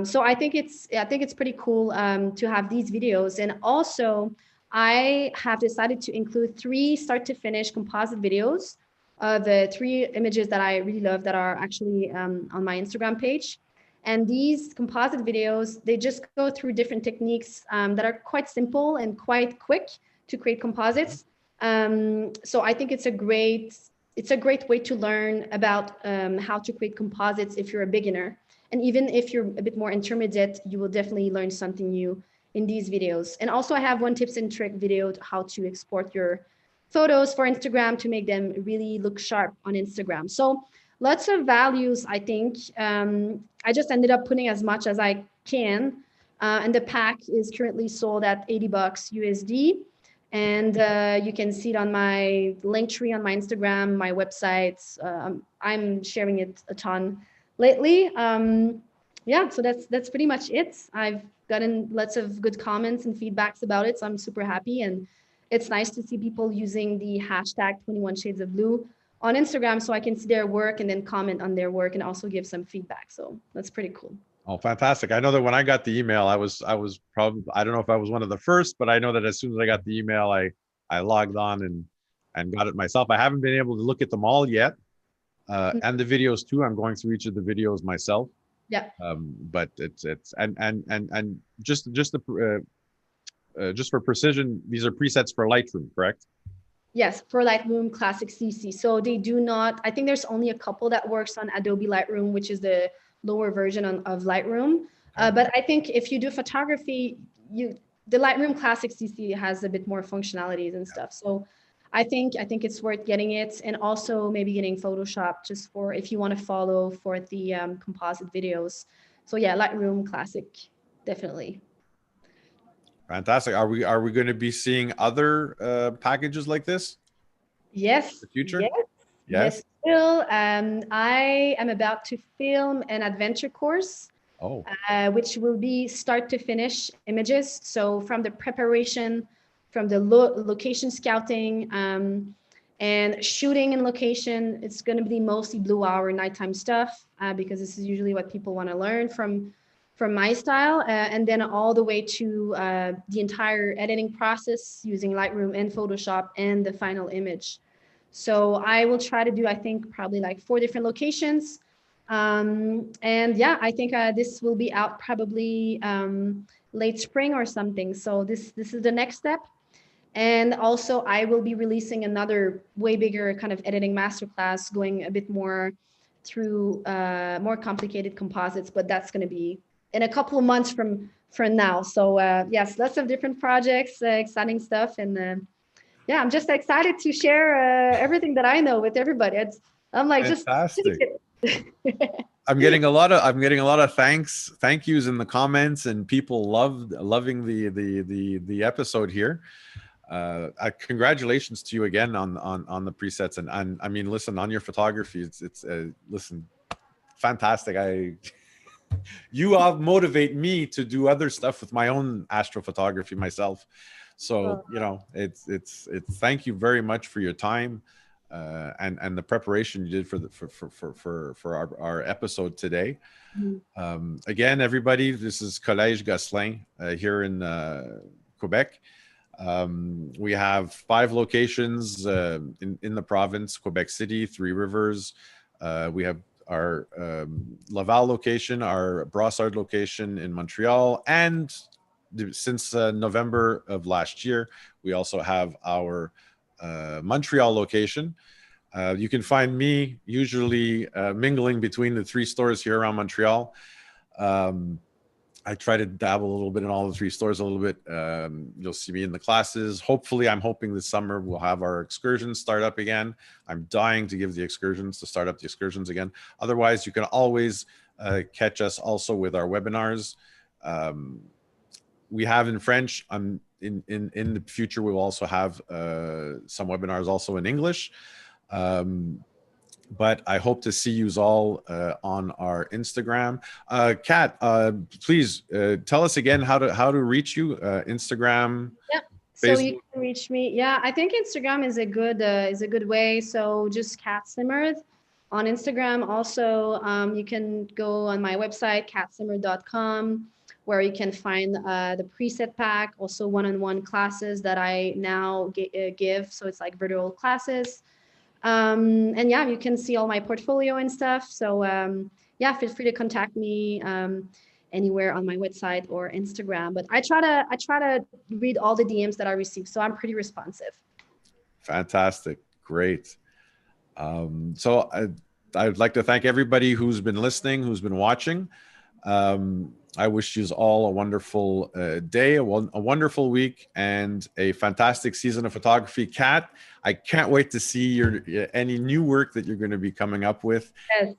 So I think it's pretty cool to have these videos. And also I have decided to include 3 start to finish composite videos the 3 images that I really love that are actually on my Instagram page. And these composite videos, they just go through different techniques that are quite simple and quite quick to create composites. So I think it's a great way to learn about how to create composites if you're a beginner. And even if you're a bit more intermediate, you will definitely learn something new in these videos. And also I have one tips and trick video to how to export your photos for Instagram to make them really look sharp on Instagram. So lots of values, I think. I just ended up putting as much as I can. And the pack is currently sold at $80 USD. And you can see it on my link tree on my Instagram, my websites. I'm sharing it a ton lately. Yeah, so that's pretty much it. I've gotten lots of good comments and feedbacks about it, so I'm super happy. And it's nice to see people using the hashtag 21 Shades of Blue on Instagram so I can see their work and then comment on their work and also give some feedback. So that's pretty cool. Oh, fantastic. I know that when I got the email, I was probably, I don't know if I was one of the first, but I know that as soon as I got the email, I logged on and got it myself. I haven't been able to look at them all yet. And the videos too. I'm going through each of the videos myself. Yeah. But it's and just for precision, these are presets for Lightroom, correct? Yes, for Lightroom Classic CC. So they do not, I think there's only a couple that works on Adobe Lightroom, which is the lower version of Lightroom. But I think if you do photography, the Lightroom Classic CC has a bit more functionalities and stuff. So I think it's worth getting it, and also maybe getting Photoshop just for if you want to follow for the composite videos. So yeah, Lightroom Classic, definitely. Fantastic. Are we going to be seeing other packages like this? Yes. In the future? Yes. Yes. Still, I am about to film an adventure course, which will be start to finish images. So from the preparation, from the location scouting, and shooting in location, it's going to be mostly blue hour nighttime stuff because this is usually what people want to learn from my style, and then all the way to the entire editing process using Lightroom and Photoshop and the final image. So I will try to do, I think, probably like 4 different locations. And yeah, I think this will be out probably late spring or something. So this is the next step. And also I will be releasing another way bigger kind of editing masterclass going a bit more through more complicated composites, but that's going to be in a couple of months from now. So yes, lots of different projects, exciting stuff. And yeah, I'm just excited to share everything that I know with everybody. I'm like, fantastic. I'm getting a lot of thank yous in the comments, and people loving the episode here. Congratulations to you again on the presets, and I mean, listen, on your photography, it's listen, fantastic. You all motivate me to do other stuff with my own astrophotography myself. So you know, it's thank you very much for your time and the preparation you did for our episode today. Again, everybody, this is Collège Gosselin here in Quebec. We have 5 locations in the province: Quebec City, 3 Rivers. We have our Laval location, our Brossard location in Montreal, and since November of last year, we also have our Montreal location. You can find me usually mingling between the 3 stores here around Montreal. I try to dabble a little bit in all the 3 stores a little bit. You'll see me in the classes. Hopefully, I'm hoping this summer we'll have our excursions start up again. I'm dying to give the excursions, to start up the excursions again. Otherwise, you can always catch us also with our webinars. We have in French. In the future, we will also have some webinars also in English. But I hope to see you all on our Instagram. Kat, please tell us again how to reach you. Instagram. Yeah. Facebook. So you can reach me. Yeah, I think Instagram is a good way. So just Kat Simard on Instagram. Also, you can go on my website catsimard.com, where you can find the preset pack. Also, one-on-one classes that I now give. So it's like virtual classes. And yeah, you can see all my portfolio and stuff. So yeah, feel free to contact me anywhere on my website or Instagram. But I try to read all the DMs that I receive, so I'm pretty responsive. Fantastic, great. So I'd like to thank everybody who's been listening, who's been watching. I wish you all a wonderful day, a wonderful week, and a fantastic season of photography. Kat, I can't wait to see any new work that you're going to be coming up with. Yes,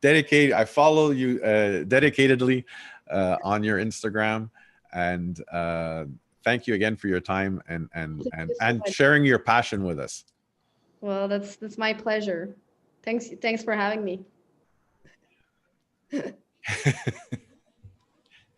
I follow you dedicatedly on your Instagram, and thank you again for your time and sharing your passion with us. Well, that's my pleasure. Thanks for having me.